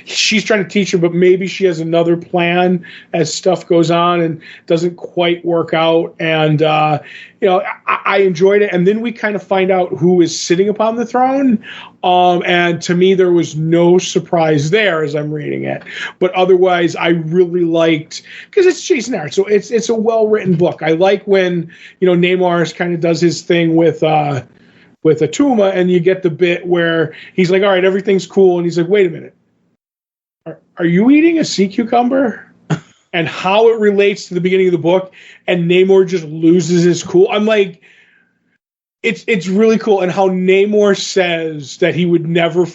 she's trying to teach her, but maybe she has another plan as stuff goes on and doesn't quite work out. And I enjoyed it. And then we kind of find out who is sitting upon the throne. And to me, there was no surprise there as I'm reading it. But otherwise, I really liked, because it's Jason Aaron, so it's a well-written book. I like when, Namor kind of does his thing with Atuma, and you get the bit where he's like, all right, everything's cool. And he's like, wait a minute. Are you eating a sea cucumber? And how it relates to the beginning of the book, and Namor just loses his cool. I'm like, it's really cool. And how Namor says that he would never be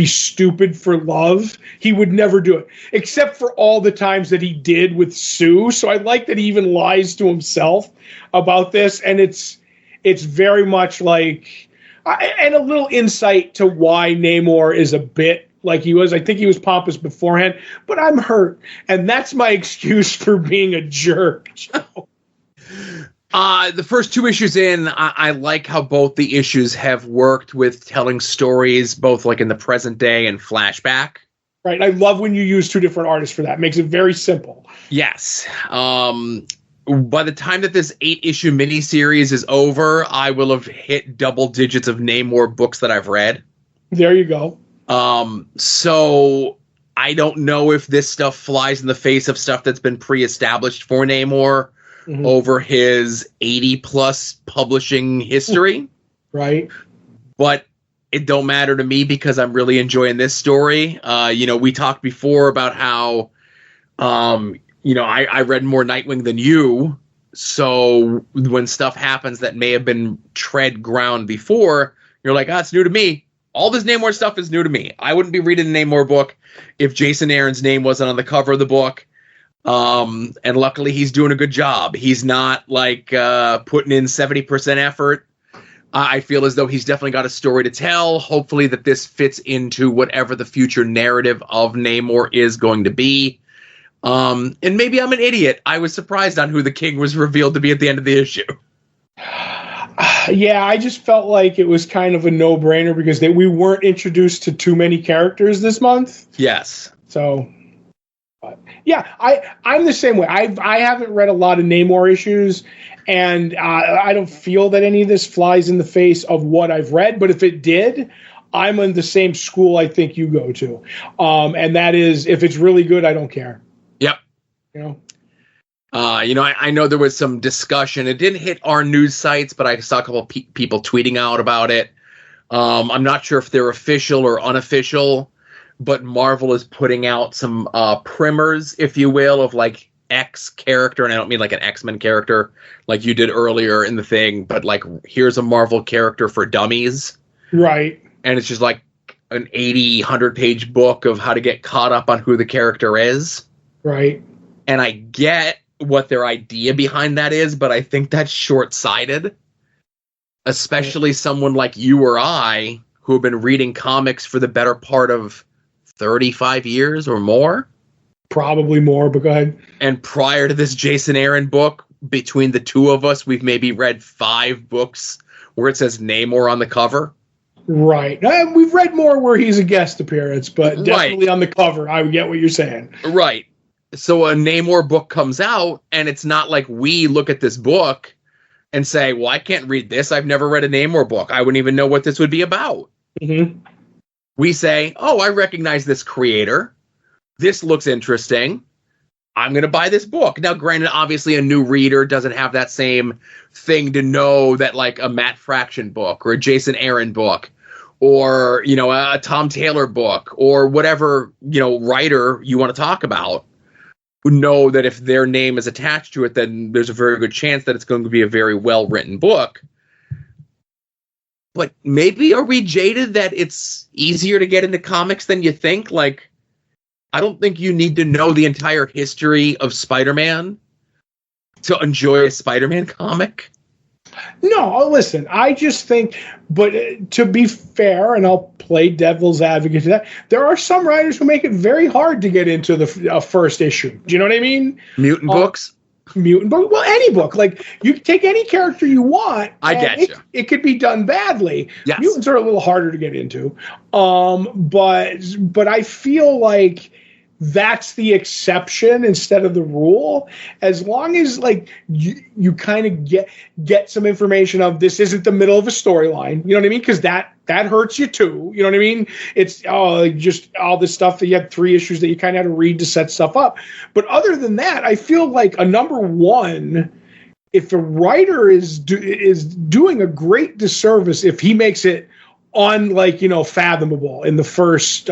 stupid for love. He would never do it, except for all the times that he did with Sue. So I like that he even lies to himself about this. And it's very much like, and a little insight to why Namor is a bit like he was. I think he was pompous beforehand, but I'm hurt. And that's my excuse for being a jerk. The first 2 issues in, I like how both the issues have worked with telling stories, both like in the present day and flashback. Right. I love when you use 2 different artists for that. It makes it very simple. Yes. By the time that this 8-issue miniseries is over, I will have hit double digits of Namor books that I've read. There you go. So I don't know if this stuff flies in the face of stuff that's been pre-established for Namor over his 80-plus publishing history. Right. But it don't matter to me because I'm really enjoying this story. We talked before about how, I read more Nightwing than you. So when stuff happens that may have been tread ground before, you're like, it's new to me. All this Namor stuff is new to me. I wouldn't be reading a Namor book if Jason Aaron's name wasn't on the cover of the book. And luckily he's doing a good job. He's not like putting in 70% effort. I feel as though he's definitely got a story to tell. Hopefully that this fits into whatever the future narrative of Namor is going to be. And maybe I'm an idiot. I was surprised on who the king was revealed to be at the end of the issue. Yeah, I just felt like it was kind of a no-brainer because we weren't introduced to too many characters this month. Yes. So, yeah, I'm the same way. I haven't read a lot of Namor issues, and I don't feel that any of this flies in the face of what I've read. But if it did, I'm in the same school I think you go to. And that is, if it's really good, I don't care. Yep. I know there was some discussion. It didn't hit our news sites, but I saw a couple of people tweeting out about it. I'm not sure if they're official or unofficial, but Marvel is putting out some primers, if you will, of like X character. And I don't mean like an X-Men character like you did earlier in the thing, but like here's a Marvel character for dummies. Right. And it's just like an 80, 100-page book of how to get caught up on who the character is. Right. And I get what their idea behind that is, but I think that's short-sighted. Especially someone like you or I, who have been reading comics for the better part of 35 years or more. Probably more, but go ahead. And prior to this Jason Aaron book, between the two of us, we've maybe read 5 books where it says Namor on the cover. Right. We've read more where he's a guest appearance, but definitely on the cover. I get what you're saying. Right. So a Namor book comes out, and it's not like we look at this book and say, well, I can't read this. I've never read a Namor book. I wouldn't even know what this would be about. Mm-hmm. We say, oh, I recognize this creator. This looks interesting. I'm going to buy this book. Now, granted, obviously a new reader doesn't have that same thing to know that like a Matt Fraction book or a Jason Aaron book or, a Tom Taylor book or whatever, writer you want to talk about would know that if their name is attached to it, then there's a very good chance that it's going to be a very well-written book. But maybe are we jaded that it's easier to get into comics than you think? Like, I don't think you need to know the entire history of Spider-Man to enjoy a Spider-Man comic. No, listen, I just think, but to be fair, and I'll play devil's advocate to that, there are some writers who make it very hard to get into the first issue. Do you know what I mean? Mutant books? mutant book. Well, any book. Like, you take any character you want. I get you. It could be done badly. Yes. Mutants are a little harder to get into. But I feel like that's the exception instead of the rule. As long as, like, you kind of get some information of, this isn't the middle of a storyline. You know what I mean? Because that hurts you too. You know what I mean? It's just all this stuff that you had 3 issues that you kind of had to read to set stuff up. But other than that, I feel like a number one, if a writer is doing a great disservice if he makes it fathomable in the first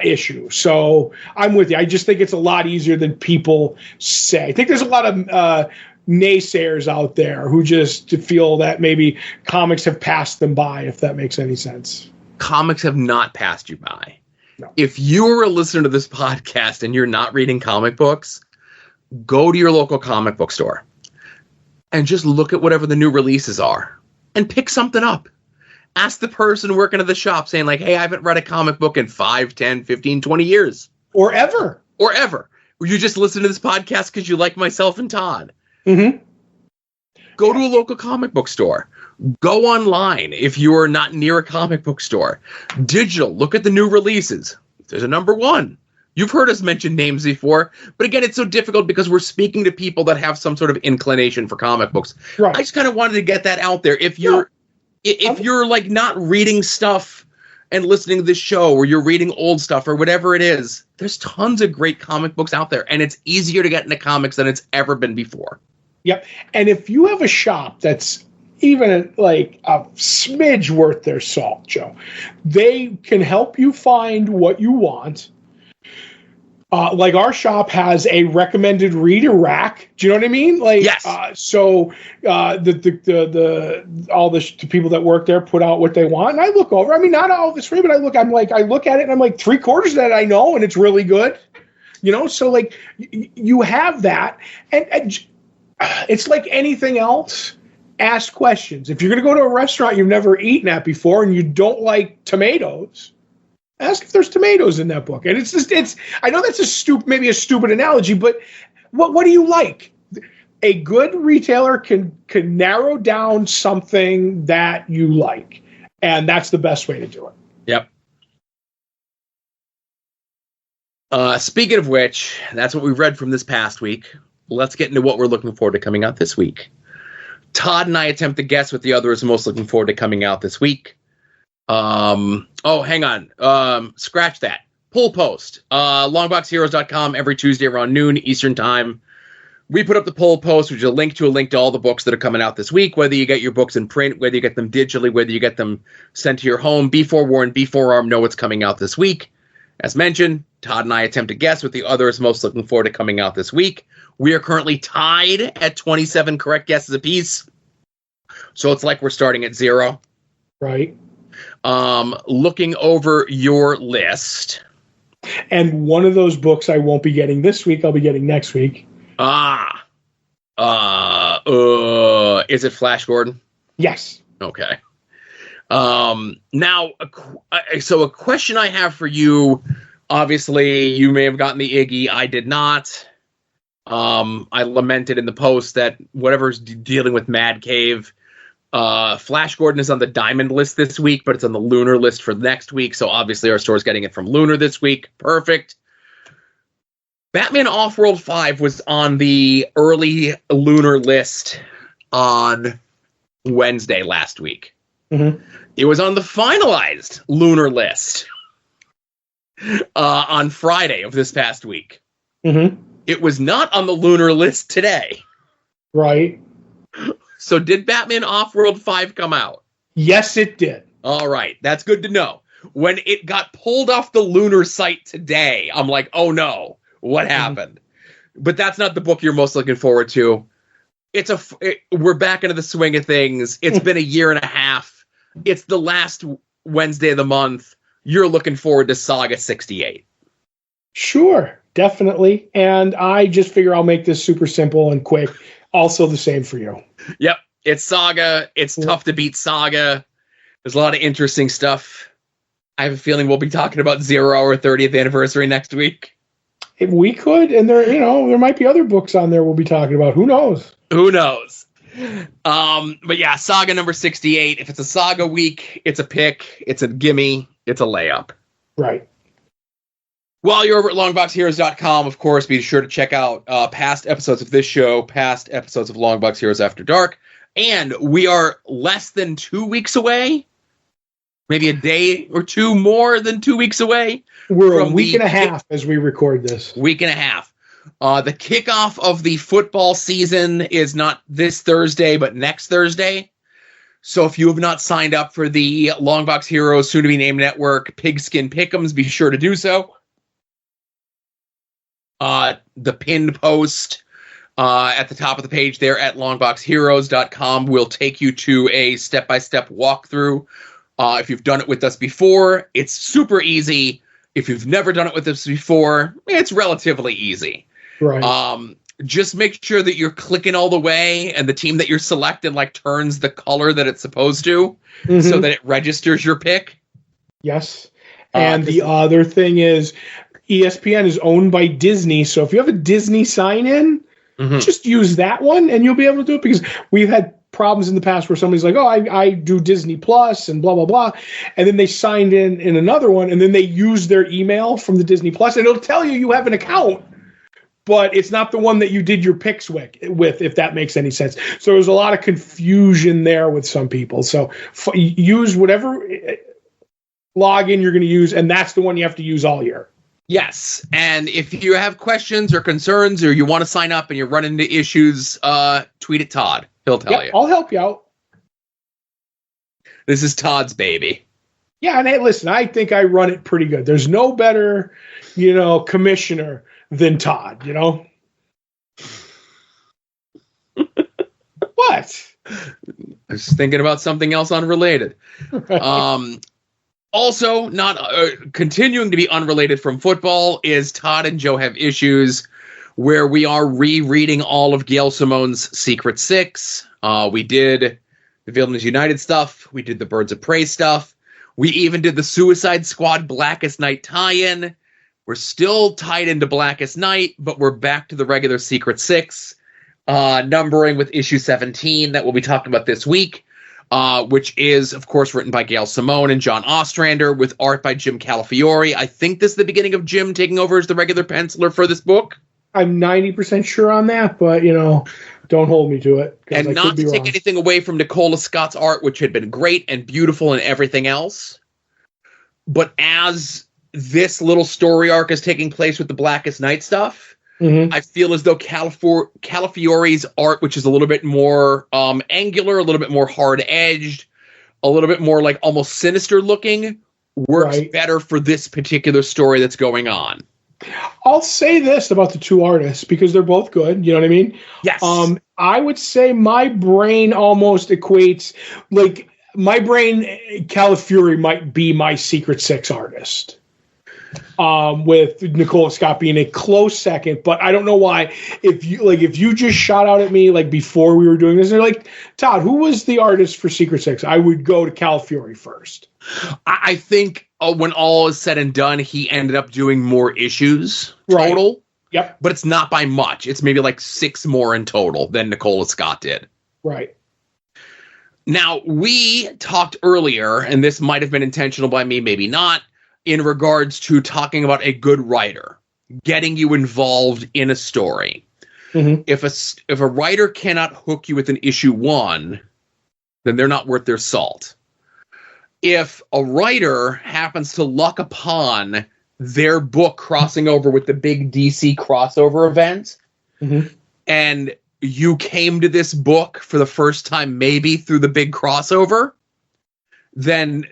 issue. So I'm with you. I just think it's a lot easier than people say. I think there's a lot of naysayers out there who just feel that maybe comics have passed them by, if that makes any sense. Comics have not passed you by. No. If you're a listener to this podcast and you're not reading comic books, go to your local comic book store and just look at whatever the new releases are and pick something up. Ask the person working at the shop saying, like, hey, I haven't read a comic book in 5, 10, 15, 20 years. Or ever. You just listen to this podcast because you like myself and Todd. Mm-hmm. Go to a local comic book store. Go online if you're not near a comic book store. Digital, look at the new releases. There's a number one. You've heard us mention names before, but again, it's so difficult because we're speaking to people that have some sort of inclination for comic books. Right. I just kind of wanted to get that out there. If you're like not reading stuff and listening to this show, or you're reading old stuff or whatever it is, there's tons of great comic books out there, and it's easier to get into comics than it's ever been before. Yep. And if you have a shop that's even like a smidge worth their salt, Joe, they can help you find what you want. Like, our shop has a recommended reader rack. Do you know what I mean? Like, yes. So all the people that work there put out what they want, and I look over. I mean, not all of it's free, but I look at it, and I'm like, 3/4 of that I know, and it's really good. You know, so like you have that, and it's like anything else. Ask questions. If you're going to go to a restaurant you've never eaten at before and you don't like tomatoes, ask if there's tomatoes in that book. And I know that's maybe a stupid analogy, but what do you like? A good retailer can narrow down something that you like, and that's the best way to do it. Yep. Speaking of which, that's what we've read from this past week. Let's get into what we're looking forward to coming out this week. Todd and I attempt to guess what the other is most looking forward to coming out this week. Hang on. Scratch that. Pull post. Longboxheroes.com every Tuesday around noon Eastern time. We put up the poll post, which is a link to all the books that are coming out this week, whether you get your books in print, whether you get them digitally, whether you get them sent to your home. Be forewarned, be forearmed, know what's coming out this week. As mentioned, Todd and I attempt to guess what the other is most looking forward to coming out this week. We are currently tied at 27 correct guesses apiece. So it's like we're starting at 0. Right. Looking over your list. And one of those books I won't be getting this week, I'll be getting next week. Is it Flash Gordon? Yes. Okay. Now, so a question I have for you, obviously you may have gotten the Iggy. I did not. I lamented in the post that whatever's dealing with Mad Cave, Flash Gordon is on the Diamond list this week, but it's on the Lunar list for next week. So obviously our store's getting it from Lunar this week. Perfect. Batman Offworld 5 was on the early Lunar list on Wednesday last week. Mm-hmm. It was on the finalized Lunar list on Friday of this past week. Mm-hmm. It was not on the Lunar list today. Right. So did Batman Offworld 5 come out? Yes, it did. All right. That's good to know. When it got pulled off the Lunar site today, I'm like, oh no, what happened? But that's not the book you're most looking forward to. We're back into the swing of things. It's been a year and a half. It's the last Wednesday of the month. You're looking forward to Saga 68. Sure, definitely. And I just figure I'll make this super simple and quick. Also the same for you. Yep. It's Saga. It's tough to beat Saga. There's a lot of interesting stuff. I have a feeling we'll be talking about 0 Hour 30th anniversary next week. If we could, and there might be other books on there we'll be talking about. Who knows? Who knows? But yeah, Saga number 68. If it's a Saga week, it's a pick, it's a gimme, it's a layup. Right. While you're over at longboxheroes.com, of course, be sure to check out past episodes of this show, past episodes of Longbox Heroes After Dark. And we are less than 2 weeks away, maybe a day or two more than 2 weeks away. We're a week and a half as we record this. Week and a half. The kickoff of the football season is not this Thursday, but next Thursday. So if you have not signed up for the Longbox Heroes soon-to-be-named network Pigskin Pick'ems, be sure to do so. The pinned post at the top of the page there at longboxheroes.com will take you to a step-by-step walkthrough. If you've done it with us before, it's super easy. If you've never done it with us before, it's relatively easy. Right. Just make sure that you're clicking all the way and the team that you're selecting turns the color that it's supposed to so that it registers your pick. Yes. And the other thing is ESPN is owned by Disney. So if you have a Disney sign-in, just use that one and you'll be able to do it, because we've had problems in the past where somebody's like, oh, I do Disney Plus and blah, blah, blah. And then they signed in another one and then they use their email from the Disney Plus and it'll tell you have an account, but it's not the one that you did your picks with, if that makes any sense. So there's a lot of confusion there with some people. So use whatever login you're going to use, and that's the one you have to use all year. Yes, and if you have questions or concerns or you want to sign up and you're running into issues, tweet at Todd. He'll tell you. I'll help you out. This is Todd's baby. Yeah, and hey, listen, I think I run it pretty good. There's no better, commissioner than Todd, What? I was thinking about something else unrelated. Right. Also, not continuing to be unrelated from football is Todd and Joe Have Issues, where we are rereading all of Gail Simone's Secret Six. We did the Villains United stuff. We did the Birds of Prey stuff. We even did the Suicide Squad Blackest Night tie-in. We're still tied into Blackest Night, but we're back to the regular Secret Six, numbering with issue 17 that we'll be talking about this week. Which is, of course, written by Gail Simone and John Ostrander with art by Jim Calafiore. I think this is the beginning of Jim taking over as the regular penciler for this book. I'm 90% sure on that, but, don't hold me to it. And not to take anything away from Nicola Scott's art, which had been great and beautiful and everything else. But as this little story arc is taking place with the Blackest Night stuff, I feel as though Calafiore's art, which is a little bit more angular, a little bit more hard-edged, a little bit more almost sinister looking, works better for this particular story that's going on. I'll say this about the two artists, because they're both good. You know what I mean? Yes. I would say my brain almost equates, my brain, Calafiore might be my Secret Six artist. With Nicola Scott being a close second, but I don't know why. If you just shot out at me before we were doing this, and they're like, Todd, who was the artist for Secret Six? I would go to Calafiore first. I think when all is said and done, he ended up doing more issues total. Right. Yep. But it's not by much. It's maybe 6 more in total than Nicola Scott did. Right. Now, we talked earlier, and this might have been intentional by me, maybe not, in regards to talking about a good writer, getting you involved in a story. If a writer cannot hook you with an issue 1, then they're not worth their salt. If a writer happens to luck upon their book crossing over with the big DC crossover event, and you came to this book for the first time maybe through the big crossover, then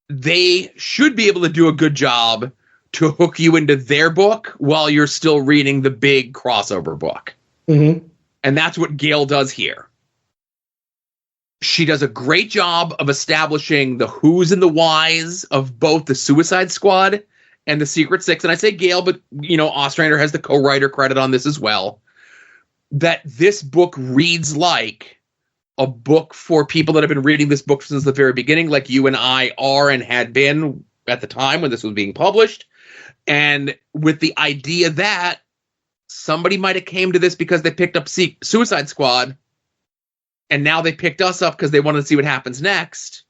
they should be able to do a good job to hook you into their book while you're still reading the big crossover book. And that's what Gail does here. She does a great job of establishing the who's and the whys of both the Suicide Squad and the Secret Six. And I say Gail, but, Ostrander has the co-writer credit on this as well. That this book reads like a book for people that have been reading this book since the very beginning, like you and I are and had been at the time when this was being published. And with the idea that somebody might have came to this because they picked up Suicide Squad, and now they picked us up because they wanted to see what happens next.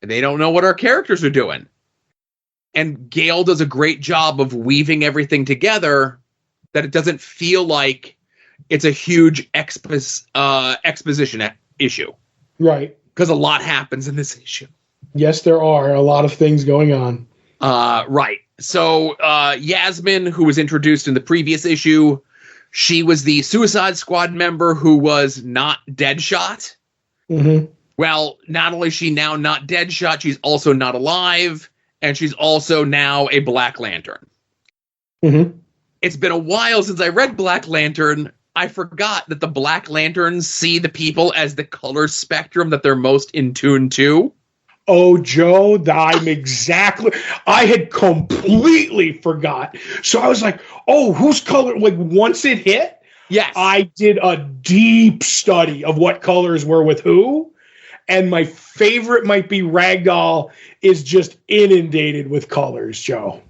And they don't know what our characters are doing. And Gale does a great job of weaving everything together that it doesn't feel like it's a huge exposition issue. Right. Because a lot happens in this issue. Yes, there are a lot of things going on. Right. So Yasmin, who was introduced in the previous issue, she was the Suicide Squad member who was not Deadshot. Mm-hmm. Well, not only is she now not Deadshot, she's also not alive, and she's also now a Black Lantern. Mm-hmm. It's been a while since I read Black Lantern. I forgot that the Black Lanterns see the people as the color spectrum that they're most in tune to. Oh, Joe, I had completely forgot. So I was like, oh, whose color? Like, once it hit, yes, I did a deep study of what colors were with who. And my favorite might be Ragdoll is just inundated with colors, Joe.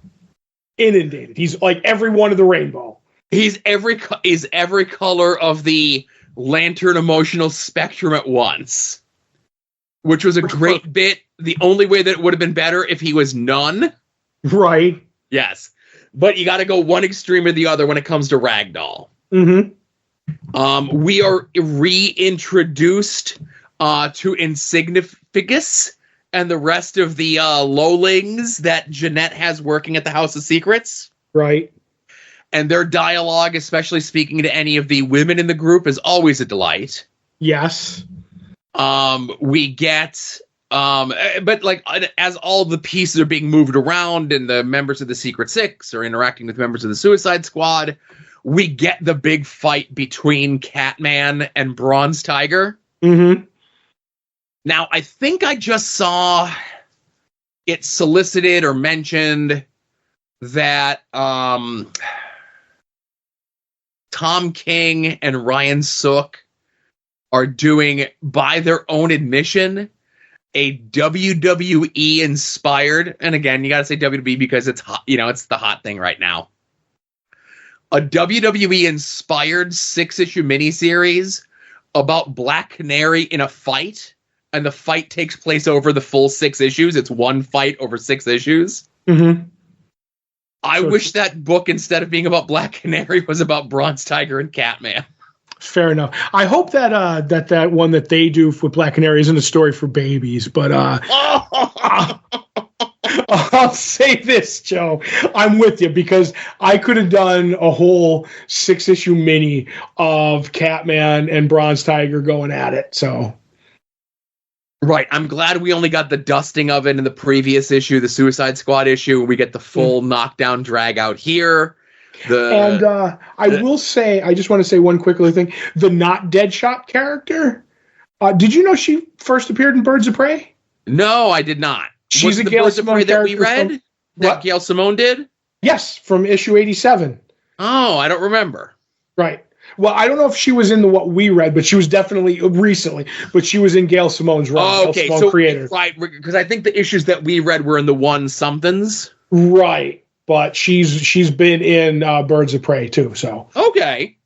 Inundated. He's like every one of the rainbow. He's every color of the Lantern emotional spectrum at once. Which was a great bit. The only way that it would have been better if he was none. Right. Yes. But you got to go one extreme or the other when it comes to Ragdoll. Mm-hmm. We are reintroduced to Insignificus and the rest of the lowlings that Jeanette has working at the House of Secrets. Right. And their dialogue, especially speaking to any of the women in the group, is always a delight. Yes. We get, but like as all the pieces are being moved around and the members of the Secret Six are interacting with members of the Suicide Squad, we get the big fight between Catman and Bronze Tiger. Mm-hmm. Now, I think I just saw it solicited or mentioned that Tom King and Ryan Sook are doing, by their own admission, a WWE inspired, and again, you got to say WWE because it's hot, it's the hot thing right now. A WWE inspired 6-issue miniseries about Black Canary in a fight, and the fight takes place over the full 6 issues. It's one fight over 6 issues. Mm-hmm. I wish that book, instead of being about Black Canary, was about Bronze Tiger and Catman. Fair enough. I hope that that one that they do with Black Canary isn't a story for babies, but I'll say this, Joe. I'm with you because I could have done a whole 6-issue mini of Catman and Bronze Tiger going at it. So, right. I'm glad we only got the dusting of it in the previous issue, the Suicide Squad issue. We get the full knockdown drag out here. I will say, I just want to say one quick little thing. The not Deadshot character, did you know she first appeared in Birds of Prey? No, I did not. She's a Gail Simone that we read? That Gail Simone did? Yes, from issue 87. Oh, I don't remember. Right. Well, I don't know if she was in what we read, but she was definitely recently. But she was in Gail Simone's run. Oh, okay, so creator. Right, because I think the issues that we read were in the one somethings. Right. But she's been in Birds of Prey too, so okay.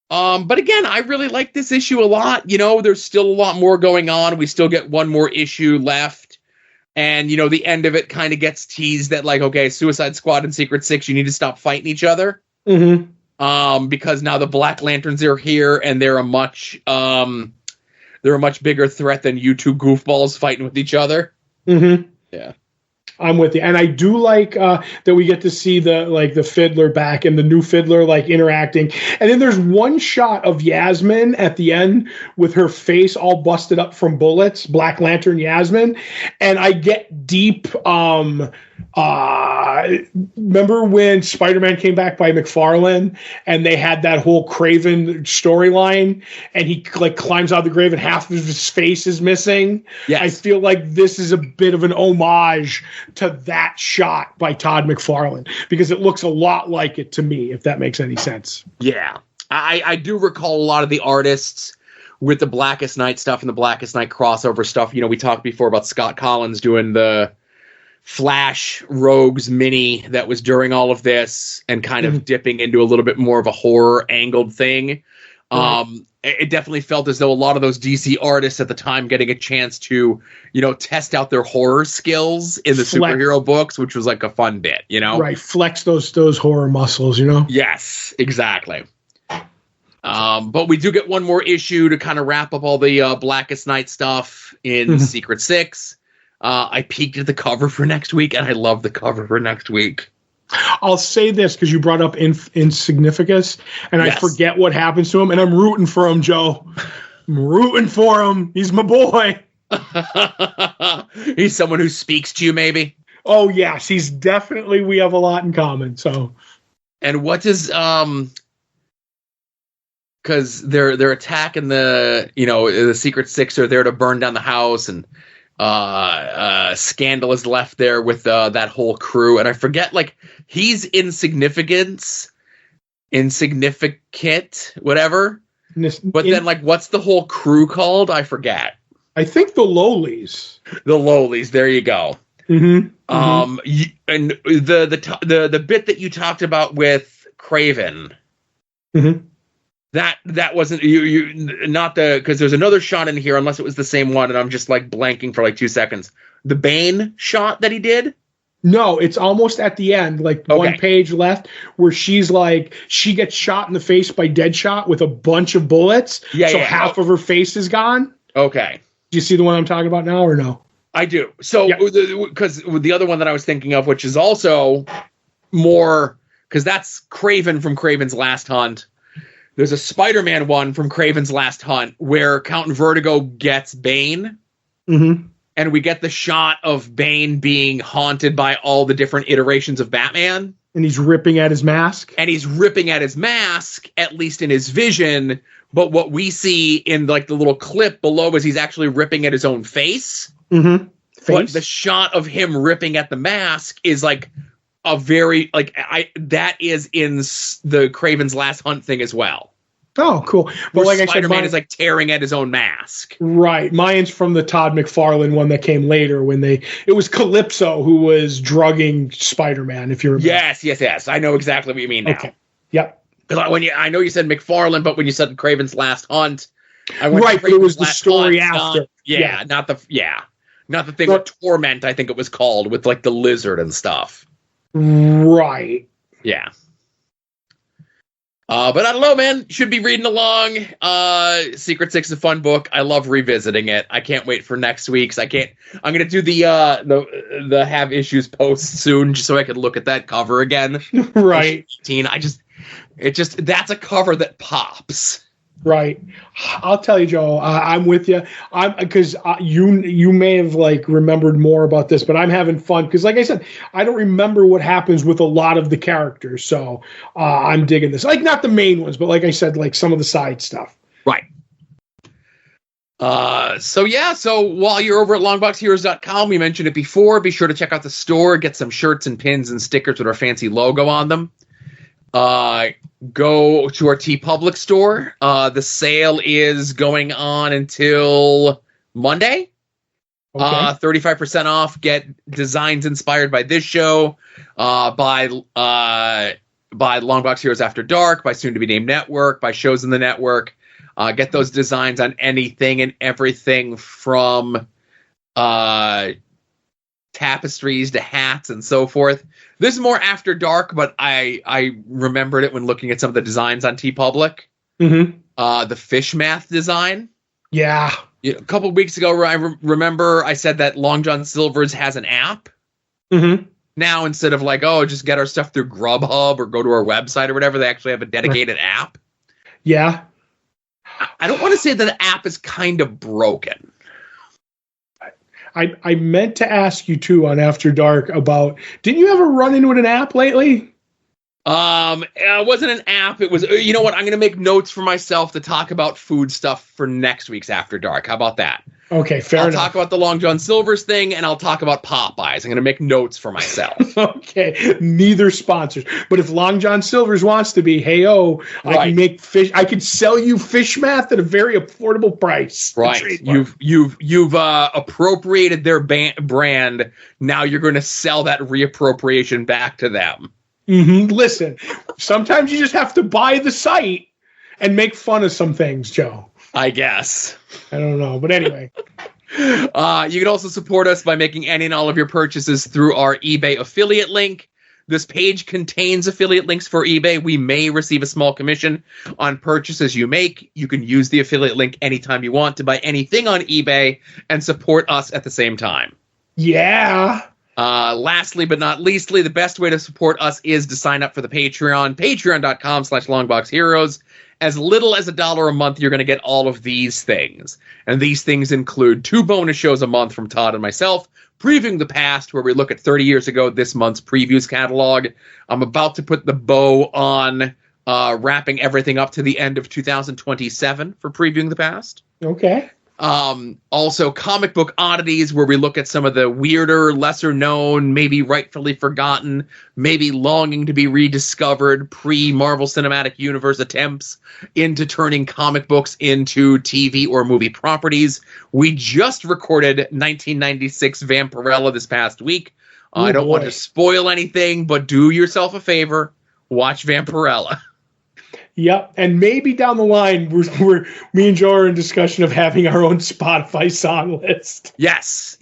But again, I really like this issue a lot. There's still a lot more going on. We still get one more issue left, and the end of it kind of gets teased that like, okay, Suicide Squad and Secret Six, you need to stop fighting each other. Mm-hmm. Because now the Black Lanterns are here, and they're a much bigger threat than you two goofballs fighting with each other. Mm-hmm. Yeah. I'm with you, and I do like that we get to see the Fiddler back and the new Fiddler interacting. And then there's one shot of Yasmin at the end with her face all busted up from bullets, Black Lantern Yasmin, and I get deep. Remember when Spider-Man came back by McFarlane and they had that whole Kraven storyline, and he climbs out of the grave and half of his face is missing? Yes. I feel like this is a bit of an homage to that shot by Todd McFarlane because it looks a lot like it to me, if that makes any sense. Yeah. I do recall a lot of the artists with the Blackest Night stuff and the Blackest Night crossover stuff. We talked before about Scott Collins doing the Flash Rogues mini that was during all of this and kind of dipping into a little bit more of a horror angled thing. It definitely felt as though a lot of those DC artists at the time getting a chance to, test out their horror skills in the superhero books, which was like a fun bit, Right. Flex those horror muscles, Yes, exactly. But we do get one more issue to kind of wrap up all the Blackest Night stuff in Secret Six. I peeked at the cover for next week, and I love the cover for next week. I'll say this because you brought up Insignificance, and I forget what happens to him, and I'm rooting for him, Joe. I'm rooting for him. He's my boy. He's someone who speaks to you, maybe? Oh, yes. He's definitely, we have a lot in common, so. And what does, because they're attacking the Secret Six are there to burn down the house, and Scandal is left there with that whole crew, and I forget, like, he's insignificant, whatever. But then, like, what's the whole crew called? I forget. I think the Lowlies. The Lowlies. There you go. And the bit that you talked about with Craven. That wasn't you not the, because there's another shot in here, unless it was the same one, and I'm just like blanking for like 2 seconds. The Bane shot that he did? No, it's almost at the end, like one page left, where she's like, she gets shot in the face by Deadshot with a bunch of bullets. Half of her face is gone. Okay. Do you see the one I'm talking about now or no? I do. So, because the other one that I was thinking of, which is also more, because that's Craven from Craven's Last Hunt. There's a Spider-Man one from Craven's Last Hunt where Count Vertigo gets Bane. And we get the shot of Bane being haunted by all the different iterations of Batman. And he's ripping at his mask. At least in his vision. But what we see in like the little clip below is he's actually ripping at his own face. But the shot of him ripping at the mask is like a very, like, that is in the Craven's Last Hunt thing as well. Oh, cool. But like Spider-Man is like tearing at his own mask. Right. Mine's from the Todd McFarlane one that came later when it was Calypso who was drugging Spider-Man, if you remember. Yes. I know exactly what you mean now. Okay. Yep. Because I know you said McFarlane, but when you said Craven's Last Hunt, I went right, but it was the story after. Not the thing with Torment, I think it was called, with like the lizard and stuff. Right. Yeah. But I don't know, man. Should be reading along. Secret Six is a fun book. I love revisiting it. I can't wait for next week's. I'm gonna do the have issues post soon, just so I can look at that cover again. Right. That's a cover that pops. Right. I'll tell you, Joe, I'm with you. Because you may have like remembered more about this, but I'm having fun because, like I said, I don't remember what happens with a lot of the characters. So I'm digging this. Like, not the main ones, but like I said, like some of the side stuff. Right. So while you're over at longboxheroes.com, we mentioned it before, be sure to check out the store, get some shirts and pins and stickers with our fancy logo on them. Go to our TeePublic store. The sale is going on until Monday. 35% off. Get designs inspired by this show, by Longbox Heroes After Dark, by Soon to Be Named Network, by shows in the network. Get those designs on anything and everything from tapestries to hats and so forth. This is more After Dark, but I remembered it when looking at some of the designs on TeePublic. The fish math design. Yeah. A couple of weeks ago, I remember I said that Long John Silver's has an app. Now, instead of like, just get our stuff through Grubhub or go to our website or whatever, they actually have a dedicated app. Yeah. I don't want to say that the app is kind of broken. I meant to ask you too on After Dark about, didn't you ever run into an app lately? It wasn't an app. It was, you know what? I'm going to make notes for myself to talk about food stuff for next week's After Dark. How about that? Okay, fair enough. I'll talk about the Long John Silver's thing, and I'll talk about Popeyes. I'm going to make notes for myself. Okay, neither sponsors. But if Long John Silver's wants to be, hey-oh, Right. I can make fish. I can sell you fish math at a very affordable price. Right. You've appropriated their brand. Now you're going to sell that reappropriation back to them. Mm-hmm. Listen, sometimes you just have to buy the site and make fun of some things, Joe. I guess. I don't know, but anyway. You can also support us by making any and all of your purchases through our eBay affiliate link. This page contains affiliate links for eBay. We may receive a small commission on purchases you make. You can use the affiliate link anytime you want to buy anything on eBay and support us at the same time. Yeah. Lastly, but not leastly, the best way to support us is to sign up for the Patreon, patreon.com/longboxheroes. As little as $1 a month, you're going to get all of these things. And these things include 2 bonus shows a month from Todd and myself, Previewing the Past, where we look at 30 years ago, this month's previews catalog. I'm about to put the bow on wrapping everything up to the end of 2027 for Previewing the Past. Okay. Also Comic Book Oddities, where we look at some of the weirder, lesser known, maybe rightfully forgotten, maybe longing to be rediscovered pre-Marvel Cinematic Universe attempts into turning comic books into TV or movie properties. We just recorded 1996 Vampirella this past week. I don't want to spoil anything, but do yourself a favor, watch Vampirella. Yep, and maybe down the line, me and Joe are in discussion of having our own Spotify song list. Yes.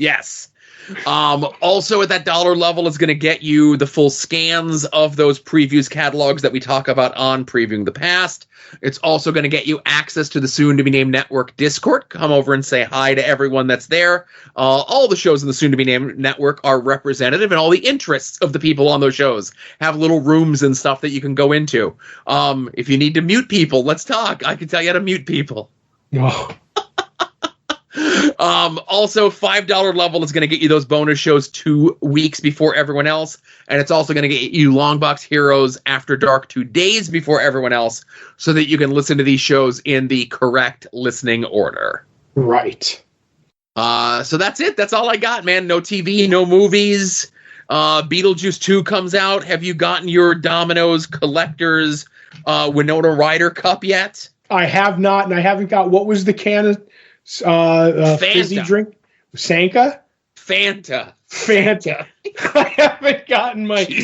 Also at that $1 level is going to get you the full scans of those previews catalogs that we talk about on Previewing the Past. It's also going to get you access to the soon-to-be-named network Discord. Come over and say hi to everyone that's there. All the shows in the soon-to-be-named network are representative, and all the interests of the people on those shows have little rooms and stuff that you can go into. If you need to mute people, let's talk. I can tell you how to mute people. Oh. Also, $5 level is going to get you those bonus shows 2 weeks before everyone else, and it's also going to get you Longbox Heroes After Dark 2 days before everyone else, so that you can listen to these shows in the correct listening order. Right. So that's it. That's all I got, man. No TV, no movies. Beetlejuice 2 comes out. Have you gotten your Domino's Collector's Winona Ryder cup yet? I have not, and I haven't got, what was the can of fizzy drink? Sanka? Fanta. I haven't gotten my can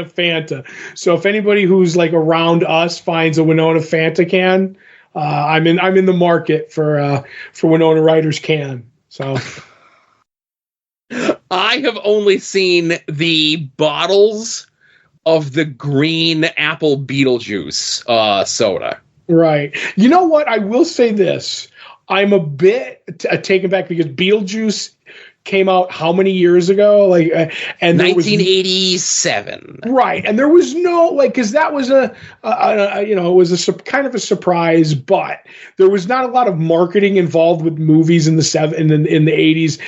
of Fanta. So if anybody who's like around us finds a Winona Fanta can, I'm in the market for Winona Ryder's can. So I have only seen the bottles of the green apple Beetlejuice soda. Right. You know what? I will say this. I'm a bit taken back because Beetlejuice came out how many years ago? And 1987. Right. And there was no, because that was it was a kind of a surprise, but there was not a lot of marketing involved with movies in the 80s,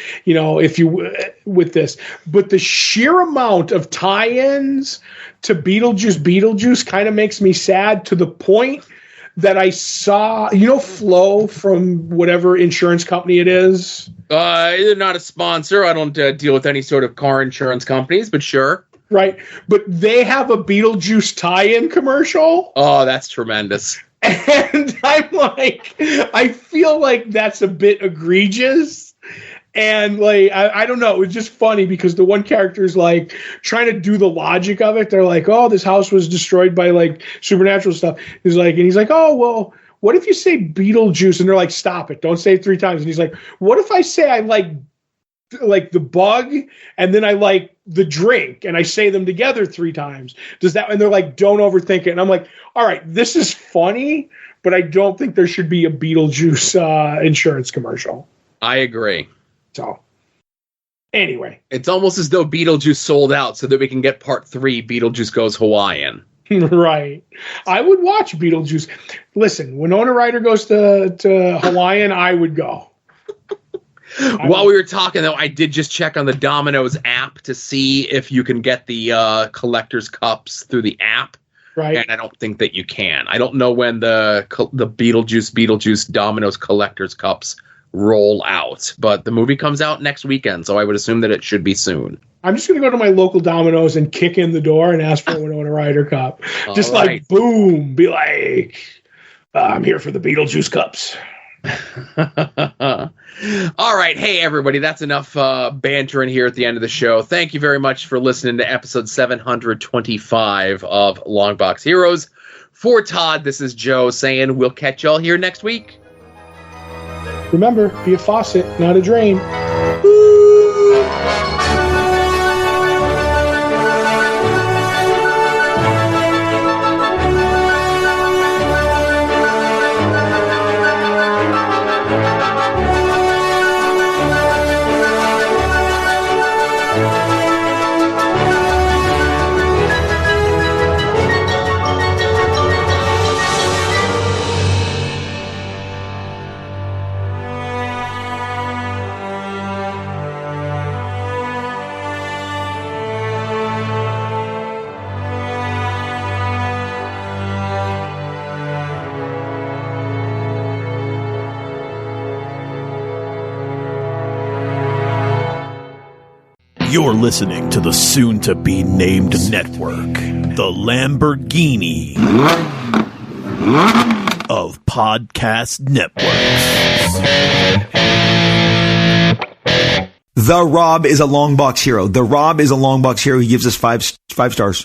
with this. But the sheer amount of tie-ins to Beetlejuice kind of makes me sad, to the point that I saw, Flo from whatever insurance company it is. They're not a sponsor. I don't deal with any sort of car insurance companies, but sure. Right. But they have a Beetlejuice tie-in commercial. Oh, that's tremendous. And I'm like, I feel like that's a bit egregious. And I don't know, it was just funny because the one character is trying to do the logic of it. They're like, oh, this house was destroyed by supernatural stuff. He's like, oh, well, what if you say Beetlejuice? And they're like, stop it. Don't say it 3 times. And he's like, what if I say I like the bug and then I like the drink and I say them together 3 times? Does that? And they're like, don't overthink it. And I'm like, all right, this is funny, but I don't think there should be a Beetlejuice insurance commercial. I agree. So, anyway. It's almost as though Beetlejuice sold out so that we can get part 3, Beetlejuice Goes Hawaiian. Right. I would watch Beetlejuice. Listen, Winona Ryder goes to Hawaiian, I would go. While we were talking, though, I did just check on the Domino's app to see if you can get the collector's cups through the app. Right. And I don't think that you can. I don't know when the Beetlejuice Domino's collector's cups roll out, but the movie comes out next weekend, so I would assume that it should be soon. I'm just going to go to my local Domino's and kick in the door and ask for a Winona Ryder cup. Just right. like, boom, be like, I'm here for the Beetlejuice cups. All right. Hey, everybody. That's enough bantering here at the end of the show. Thank you very much for listening to episode 725 of Longbox Heroes. For Todd, this is Joe saying we'll catch y'all here next week. Remember, be a faucet, not a drain. You're listening to the soon-to-be-named network, the Lamborghini of podcast networks. The Rob is a Longbox hero. The Rob is a Longbox hero. He gives us five stars.